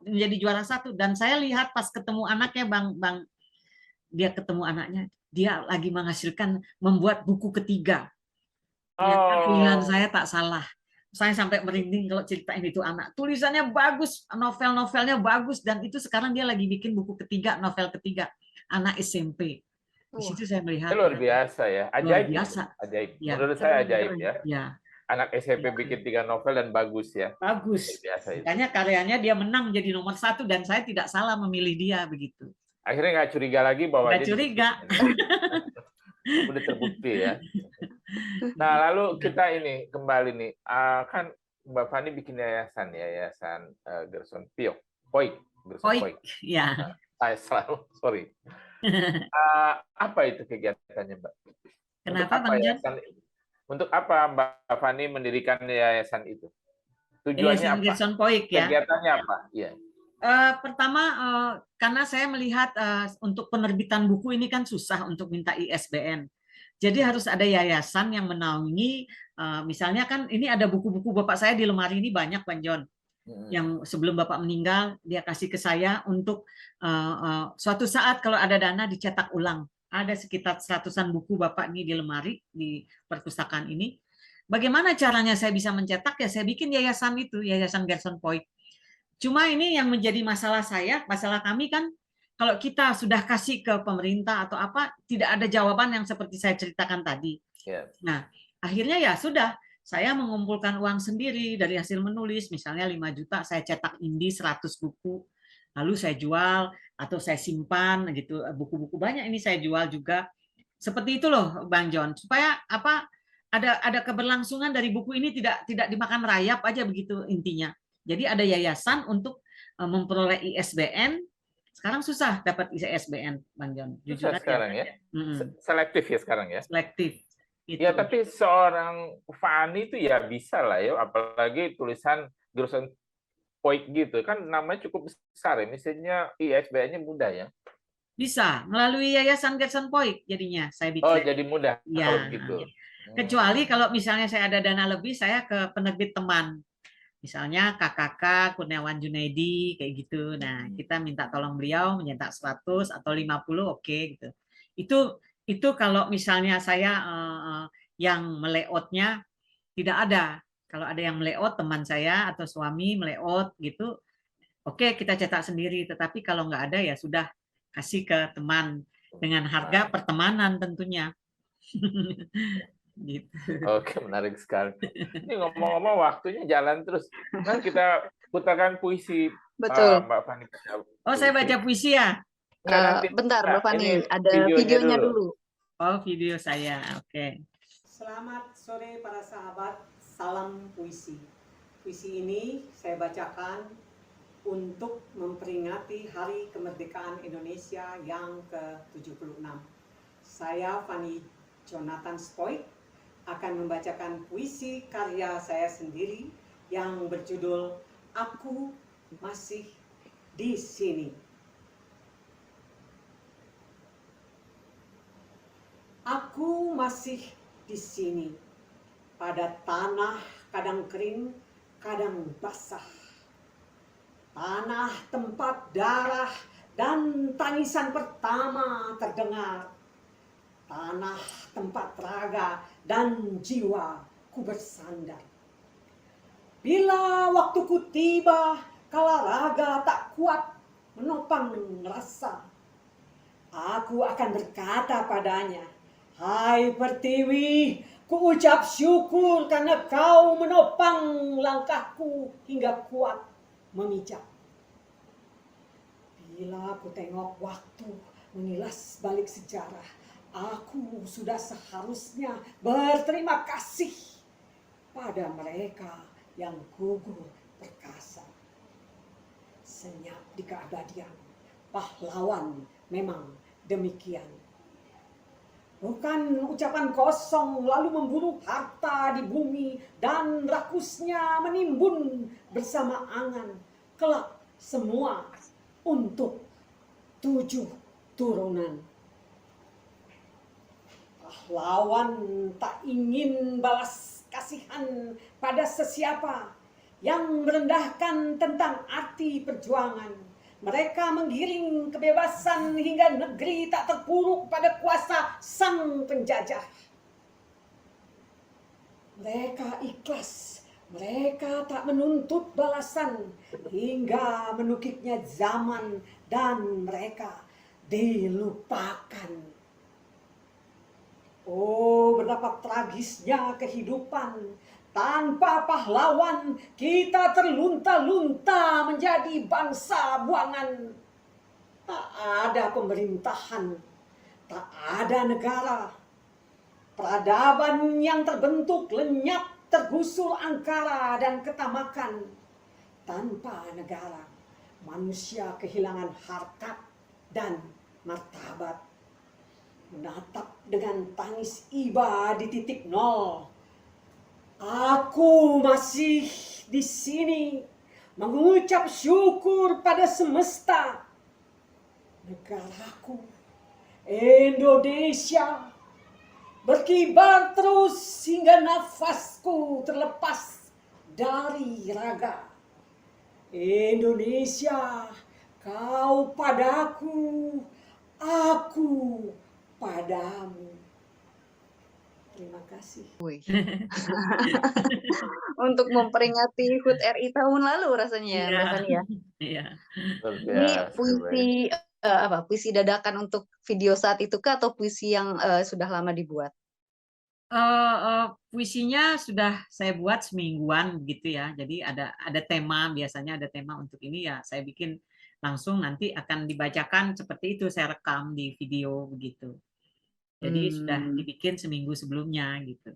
Speaker 3: menjadi juara satu. Dan saya lihat pas ketemu anaknya, dia ketemu anaknya, dia lagi menghasilkan membuat buku ketiga. Ternyata pilihan saya tak salah. Saya sampai merinding kalau ceritain itu anak. Tulisannya bagus, novel-novelnya bagus, dan itu sekarang dia lagi bikin buku ketiga, novel ketiga, anak SMP. Di situ saya melihat.
Speaker 2: Luar biasa ya, ajaib.
Speaker 3: Luar biasa.
Speaker 2: Ajaib.
Speaker 3: Ya.
Speaker 2: Menurut saya ajaib ya.
Speaker 3: Ya.
Speaker 2: Anak SMP bikin 3 novel dan bagus ya.
Speaker 3: Bagus.
Speaker 2: Biasa itu.
Speaker 3: Makanya karyanya dia menang jadi nomor 1 dan saya tidak salah memilih dia begitu.
Speaker 2: Akhirnya nggak curiga lagi bahwa
Speaker 3: nggak curiga.
Speaker 2: Udah terbukti ya. Nah, lalu kita ini kembali nih, kan Mbak Fani bikin yayasan Gerson Poik.
Speaker 3: Ya.
Speaker 2: Saya selalu, sorry. Apa itu kegiatannya, Mbak?
Speaker 3: Kenapa, Bang Jan?
Speaker 2: Untuk apa Mbak Fani mendirikan yayasan itu? Tujuannya apa?
Speaker 3: Gerson Poik ya.
Speaker 2: Kegiatannya apa? Iya.
Speaker 3: Pertama, karena saya melihat untuk penerbitan buku ini kan susah untuk minta ISBN. Jadi harus ada yayasan yang menaungi, misalnya kan ini ada buku-buku Bapak saya di lemari ini banyak, Bang John. Yang sebelum Bapak meninggal, dia kasih ke saya untuk suatu saat kalau ada dana dicetak ulang. Ada sekitar 100-an buku Bapak ini di lemari, di perpustakaan ini. Bagaimana caranya saya bisa mencetak? Ya saya bikin yayasan itu, Yayasan Gerson Poik. Cuma ini yang menjadi masalah kami kan, kalau kita sudah kasih ke pemerintah atau apa, tidak ada jawaban yang seperti saya ceritakan tadi. Nah, akhirnya ya sudah, saya mengumpulkan uang sendiri dari hasil menulis, misalnya 5 juta, saya cetak indi 100 buku, lalu saya jual atau saya simpan gitu, buku-buku banyak ini saya jual juga. Seperti itu loh, Bang John, supaya ada keberlangsungan dari buku ini tidak dimakan rayap aja begitu intinya. Jadi ada yayasan untuk memperoleh ISBN. Sekarang susah dapat ISBN, Bang John.
Speaker 2: Jujur sekarang ya. Selektif ya sekarang ya.
Speaker 3: Selektif. Gitu.
Speaker 2: Ya tapi seorang Fani itu ya bisa lah ya, apalagi tulisan Gerson Poik gitu kan namanya cukup besar ya, misalnya ISBN-nya mudah ya.
Speaker 3: Bisa melalui Yayasan Gerson Poik jadinya saya bikin.
Speaker 2: Oh jadi mudah
Speaker 3: ya.
Speaker 2: kalau gitu.
Speaker 3: Kecuali kalau misalnya saya ada dana lebih, saya ke penerbit teman. Misalnya KKK, Kurniawan Junaidi, kayak gitu. Nah, kita minta tolong beliau mencetak 100 atau 50, oke gitu. Itu kalau misalnya saya yang melayoutnya tidak ada. Kalau ada yang melayout, teman saya atau suami melayout gitu, oke kita cetak sendiri. Tetapi kalau nggak ada ya sudah, kasih ke teman dengan harga pertemanan tentunya. Gitu.
Speaker 2: Oke, menarik sekali. Ini ngomong-ngomong waktunya jalan terus. Kan kita putarkan puisi.
Speaker 1: Betul.
Speaker 2: Mbak Fani.
Speaker 3: Oh, saya baca puisi ya?
Speaker 1: Bentar, Mbak Fani. Ada videonya dulu.
Speaker 3: Oh, video saya. Oke.
Speaker 4: Selamat sore para sahabat. Salam puisi. Puisi ini saya bacakan untuk memperingati Hari Kemerdekaan Indonesia yang ke-76. Saya Fani Jonathan Spoik akan membacakan puisi karya saya sendiri yang berjudul Aku Masih di Sini. Aku masih di sini, pada tanah kadang kering, kadang basah. Tanah tempat darah dan tangisan pertama terdengar. Tanah tempat raga dan jiwa ku bersandar. Bila waktuku tiba, kala raga tak kuat menopang rasa, aku akan berkata padanya, hai Pertiwi, Kuucap syukur karena kau menopang langkahku hingga kuat memijak. Bila ku tengok waktu mengilas balik sejarah, aku sudah seharusnya berterima kasih pada mereka yang gugur perkasa. Senyap di keabadian, pahlawan memang demikian. Bukan ucapan kosong lalu memburu harta di bumi dan rakusnya menimbun bersama angan. Kelak semua untuk 7 turunan. Pahlawan tak ingin balas kasihan pada sesiapa yang merendahkan tentang arti perjuangan. Mereka menggiring kebebasan hingga negeri tak terpuruk pada kuasa sang penjajah. Mereka ikhlas, mereka tak menuntut balasan hingga menukiknya zaman dan mereka dilupakan. Oh, betapa tragisnya kehidupan. Tanpa pahlawan, kita terlunta-lunta menjadi bangsa buangan. Tak ada pemerintahan, tak ada negara. Peradaban yang terbentuk lenyap tergusur angkara dan ketamakan. Tanpa negara, manusia kehilangan harkat dan martabat. Menatap dengan tangis iba di titik nol. Aku masih di sini mengucap syukur pada semesta. Negaraku, Indonesia, berkibar terus hingga nafasku terlepas dari raga. Indonesia, kau padaku, aku padamu. Terima kasih.
Speaker 1: Untuk memperingati HUT RI tahun lalu rasanya ya, Mbak Fani ya.
Speaker 3: Iya.
Speaker 1: Ini puisi puisi dadakan untuk video saat itu kah atau puisi yang sudah lama dibuat?
Speaker 3: Puisinya sudah saya buat semingguan gitu ya. Jadi ada tema, biasanya ada tema untuk ini ya. Saya bikin langsung nanti akan dibacakan seperti itu, saya rekam di video begitu. Jadi sudah dibikin seminggu sebelumnya gitu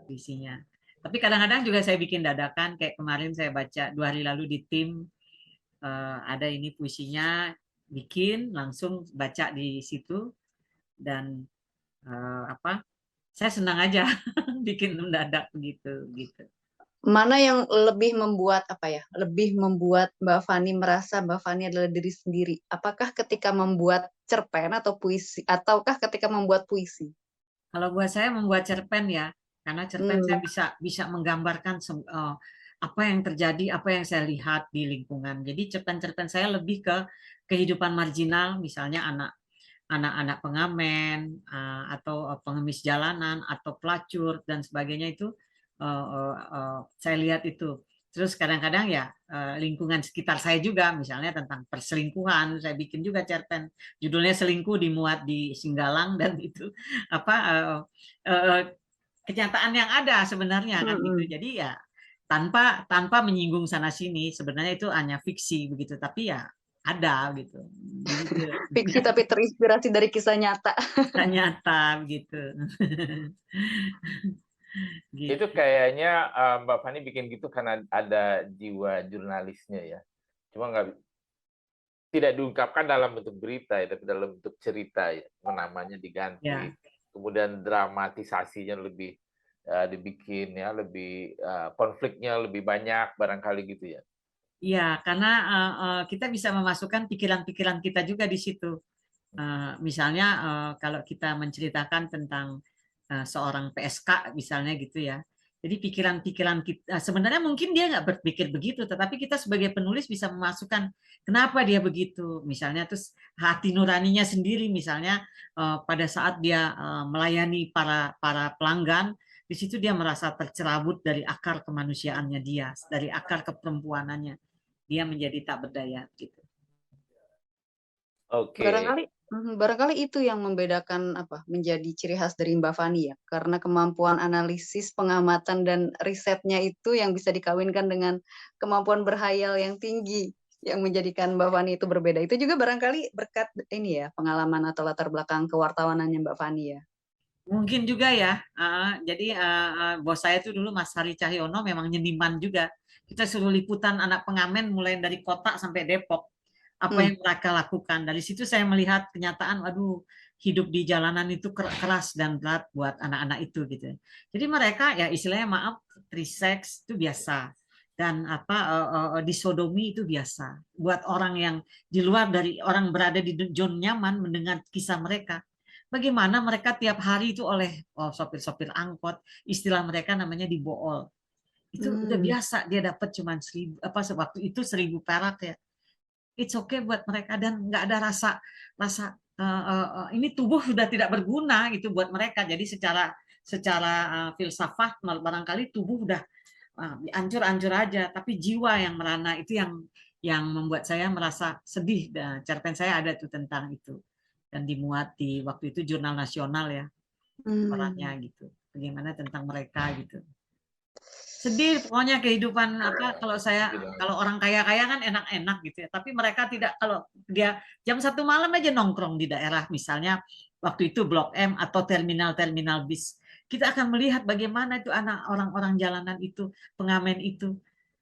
Speaker 3: puisinya. Tapi kadang-kadang juga saya bikin dadakan, kayak kemarin saya baca 2 hari lalu di tim ada ini puisinya, bikin langsung baca di situ dan saya senang aja bikin mendadak begitu gitu.
Speaker 1: Mana yang lebih membuat lebih membuat Mbak Fani merasa Mbak Fani adalah diri sendiri? Apakah ketika membuat cerpen atau puisi, ataukah ketika membuat puisi?
Speaker 3: Kalau buat saya membuat cerpen ya, karena cerpen saya bisa menggambarkan apa yang terjadi, apa yang saya lihat di lingkungan. Jadi cerpen-cerpen saya lebih ke kehidupan marginal, misalnya anak-anak pengamen atau pengemis jalanan atau pelacur dan sebagainya itu saya lihat itu. Terus kadang-kadang ya lingkungan sekitar saya juga, misalnya tentang perselingkuhan, saya bikin juga cerpen judulnya Selingkuh, dimuat di Singgalang, dan itu kenyataan yang ada sebenarnya kan gitu. Jadi ya tanpa menyinggung sana sini, sebenarnya itu hanya fiksi begitu, tapi ya ada gitu.
Speaker 1: Fiksi tapi terinspirasi dari kisah nyata.
Speaker 3: Kisah nyata begitu.
Speaker 2: Gitu. Itu kayaknya Mbak Fani bikin gitu karena ada jiwa jurnalisnya ya. Cuma tidak diungkapkan dalam bentuk berita ya, tapi dalam bentuk cerita ya. Namanya diganti. Ya. Kemudian dramatisasinya lebih dibikin ya, lebih konfliknya lebih banyak barangkali gitu ya.
Speaker 3: Iya, karena kita bisa memasukkan pikiran-pikiran kita juga di situ. Misalnya kalau kita menceritakan tentang seorang PSK misalnya gitu ya. Jadi pikiran-pikiran kita sebenarnya mungkin dia nggak berpikir begitu, tetapi kita sebagai penulis bisa memasukkan kenapa dia begitu. Misalnya terus hati nuraninya sendiri, misalnya pada saat dia melayani para pelanggan, di situ dia merasa tercerabut dari akar kemanusiaannya dia, dari akar keperempuanannya. Dia menjadi tak berdaya gitu.
Speaker 2: Oke.
Speaker 1: Barangkali Barangkali itu yang membedakan menjadi ciri khas dari Mbak Fani ya, karena kemampuan analisis, pengamatan, dan risetnya itu yang bisa dikawinkan dengan kemampuan berhayal yang tinggi, yang menjadikan Mbak Fani itu berbeda. Itu juga barangkali berkat ini ya, pengalaman atau latar belakang kewartawanannya Mbak Fani ya?
Speaker 3: Mungkin juga ya. Jadi bos saya itu dulu Mas Hari Cahyono memang nyeniman juga. Kita suruh liputan anak pengamen mulai dari kota sampai Depok. Apa yang mereka lakukan. Dari situ saya melihat kenyataan, waduh, hidup di jalanan itu keras dan berat buat anak-anak itu gitu. Jadi mereka ya istilahnya maaf, triseks itu biasa. Dan disodomi itu biasa. Buat orang yang di luar dari orang berada di zona nyaman mendengar kisah mereka. Bagaimana mereka tiap hari itu oleh sopir-sopir angkot, istilah mereka namanya dibool. Itu udah biasa, dia dapat cuma 1.000 waktu itu 1.000 perak ya. It's okay buat mereka dan nggak ada rasa ini tubuh sudah tidak berguna itu buat mereka. Jadi secara filsafat barangkali tubuh udah hancur-hancur aja, tapi jiwa yang merana itu yang membuat saya merasa sedih. Dan cerpen saya ada tuh tentang itu dan dimuat di waktu itu jurnal nasional ya, orangnya gitu. Bagaimana tentang mereka gitu. Sedih pokoknya kehidupan kalau orang kaya kan enak-enak gitu ya, tapi mereka tidak. Kalau dia jam 1 malam aja nongkrong di daerah misalnya waktu itu Blok M atau terminal bis, kita akan melihat bagaimana itu anak orang-orang jalanan itu, pengamen itu,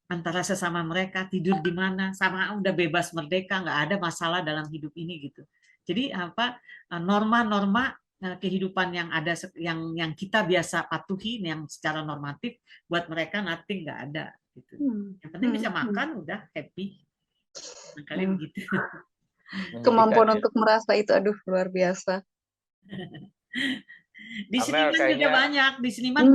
Speaker 3: antara sesama mereka tidur di mana, sama udah bebas merdeka, nggak ada masalah dalam hidup ini gitu. Jadi norma-norma kehidupan yang ada yang kita biasa patuhi yang secara normatif, buat mereka nothing, nggak ada gitu. Yang penting bisa makan udah happy. Kali begitu.
Speaker 1: Kemampuan untuk merasa itu aduh luar biasa.
Speaker 3: Di seniman juga banyak. Di seniman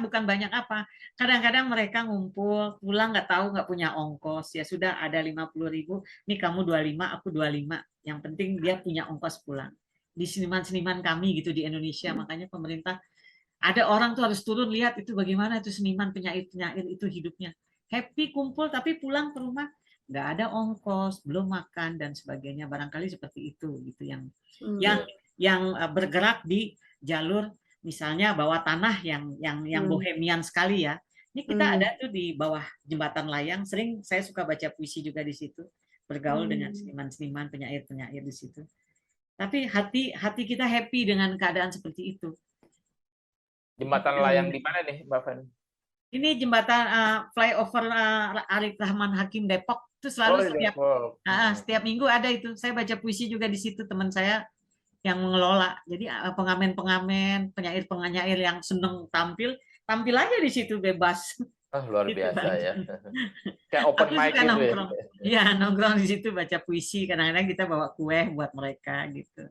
Speaker 3: bukan banyak apa. Kadang-kadang mereka ngumpul, pulang nggak tahu, nggak punya ongkos. Ya sudah ada 50.000, nih kamu 25, aku 25. Yang penting dia punya ongkos pulang. Di seniman-seniman kami gitu di Indonesia, makanya pemerintah ada orang tuh harus turun lihat itu bagaimana itu seniman penyair itu hidupnya. Happy kumpul tapi pulang ke rumah nggak ada ongkos, belum makan dan sebagainya. Barangkali seperti itu gitu yang bergerak di jalur misalnya bawah tanah yang bohemian sekali ya. Ini kita ada tuh di bawah jembatan layang, sering saya suka baca puisi juga di situ, bergaul dengan seniman-seniman, penyair-penyair di situ. Tapi hati kita happy dengan keadaan seperti itu.
Speaker 2: Jembatan layang di mana nih, Mbak Fani?
Speaker 3: Ini jembatan flyover Arif Rahman Hakim Depok itu selalu setiap minggu ada itu. Saya baca puisi juga di situ, teman saya yang mengelola. Jadi pengamen, penyair yang seneng tampil aja di situ bebas.
Speaker 2: Luar biasa ya. Kayak open mic gitu
Speaker 3: nongkrong. Ya, nongkrong di situ baca puisi. Kadang-kadang kita bawa kue buat mereka gitu.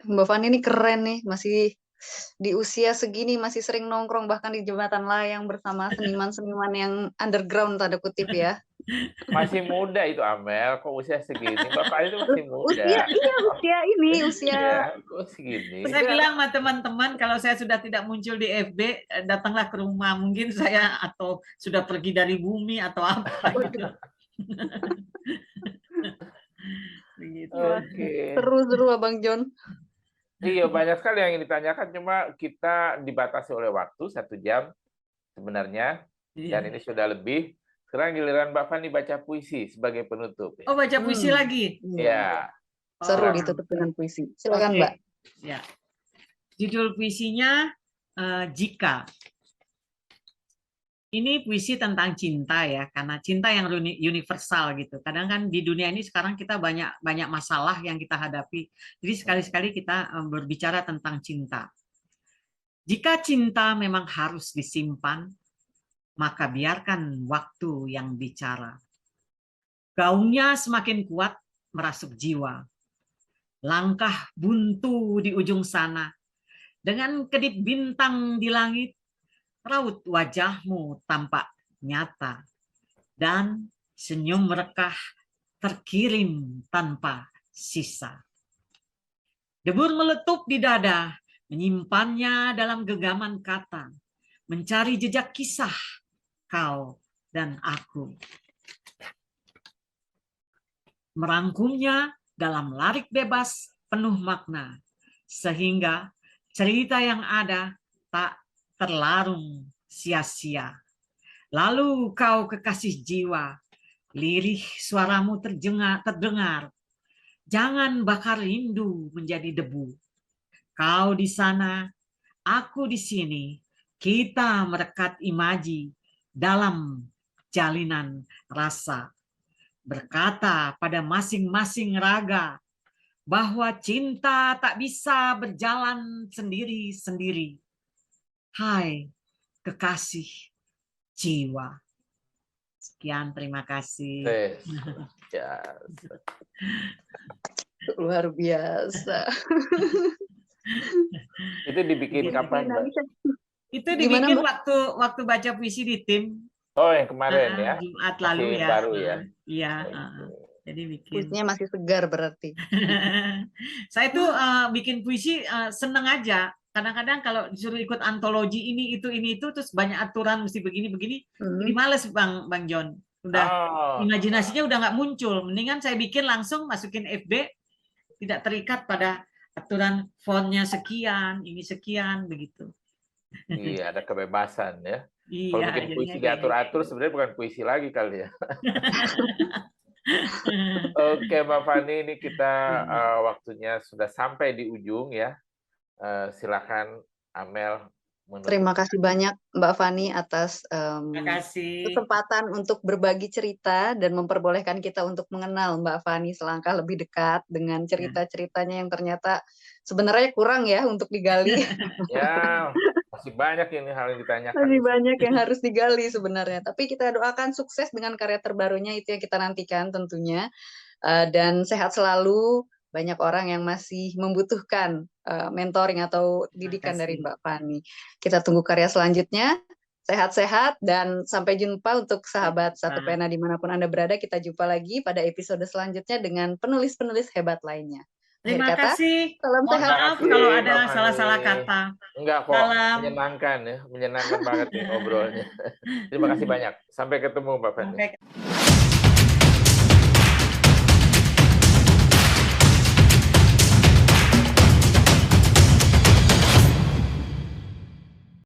Speaker 1: Mbak Fani ini keren nih, masih di usia segini masih sering nongkrong bahkan di jembatan layang bersama seniman-seniman yang underground tanda kutip ya.
Speaker 2: Masih muda itu Amel, kok usia segini? Bapak itu masih muda.
Speaker 1: Usia
Speaker 2: kok segini.
Speaker 3: Saya bilang sama teman-teman kalau saya sudah tidak muncul di FB, datanglah ke rumah. Mungkin saya atau sudah pergi dari bumi atau apa gitu.
Speaker 1: Seru Abang John.
Speaker 2: Iya, banyak sekali yang ingin ditanyakan, cuma kita dibatasi oleh waktu 1 jam sebenarnya, dan ini sudah lebih. Sekarang giliran Mbak Fani baca puisi sebagai penutup.
Speaker 3: Oh, baca puisi lagi?
Speaker 2: Ya.
Speaker 1: Seru ditutup dengan puisi. Silakan Mbak.
Speaker 3: Ya. Judul puisinya Jika. Ini puisi tentang cinta ya, karena cinta yang universal gitu. Kadang kan di dunia ini sekarang kita banyak masalah yang kita hadapi. Jadi sekali-sekali kita berbicara tentang cinta. Jika cinta memang harus disimpan, maka biarkan waktu yang bicara. Gaungnya semakin kuat merasuk jiwa. Langkah buntu di ujung sana. Dengan kedip bintang di langit, raut wajahmu tampak nyata, dan senyum merekah terkirim tanpa sisa. Debur meletup di dada, menyimpannya dalam genggaman kata, mencari jejak kisah kau dan aku. Merangkumnya dalam larik bebas penuh makna, sehingga cerita yang ada tak terlarung sia-sia. Lalu kau kekasih jiwa, lirih suaramu terdengar. Jangan bakar rindu menjadi debu. Kau di sana, aku di sini. Kita merekat imaji dalam jalinan rasa. Berkata pada masing-masing raga bahwa cinta tak bisa berjalan sendiri-sendiri. Hai kekasih jiwa. Sekian, terima kasih.
Speaker 2: Ya.
Speaker 1: Luar biasa.
Speaker 2: Itu dibikin kapan, Mbak?
Speaker 3: Itu dibikin waktu baca puisi di tim.
Speaker 2: Oh, yang kemarin ya.
Speaker 3: Jumat lalu ya.
Speaker 2: Baru ya.
Speaker 3: Iya. Jadi bikin.
Speaker 1: Puisinya masih segar berarti.
Speaker 3: Saya tuh bikin puisi seneng aja. Kadang-kadang kalau disuruh ikut antologi ini itu terus banyak aturan mesti begini. Jadi males Bang John. Udah imajinasinya udah nggak muncul. Mendingan saya bikin langsung masukin FB, tidak terikat pada aturan fontnya sekian, ini sekian begitu.
Speaker 2: Iya, ada kebebasan ya.
Speaker 3: Iya,
Speaker 2: kalau bikin puisi diatur-atur sebenarnya bukan puisi lagi kali ya. Oke, Mbak Fani, ini kita waktunya sudah sampai di ujung ya. Silakan Amel.
Speaker 1: Terima kasih banyak Mbak Fani atas kesempatan untuk berbagi cerita dan memperbolehkan kita untuk mengenal Mbak Fani selangkah lebih dekat dengan cerita-ceritanya yang ternyata sebenarnya kurang ya untuk digali.
Speaker 2: Ya, masih banyak ini hal yang ditanyakan.
Speaker 1: Masih banyak yang harus digali sebenarnya. Tapi kita doakan sukses dengan karya terbarunya, itu yang kita nantikan tentunya. Dan sehat selalu. Banyak orang yang masih membutuhkan mentoring atau didikan dari Mbak Fani. Kita tunggu karya selanjutnya. Sehat-sehat dan sampai jumpa untuk sahabat Satu Pena dimanapun Anda berada. Kita jumpa lagi pada episode selanjutnya dengan penulis-penulis hebat lainnya.
Speaker 3: Terima kasih.
Speaker 1: Salam sehat.
Speaker 3: Maaf kalau ada salah-salah kata.
Speaker 2: Enggak kok, menyenangkan ya. Menyenangkan banget nih ngobrolnya. Terima kasih banyak. Sampai ketemu Mbak Fani.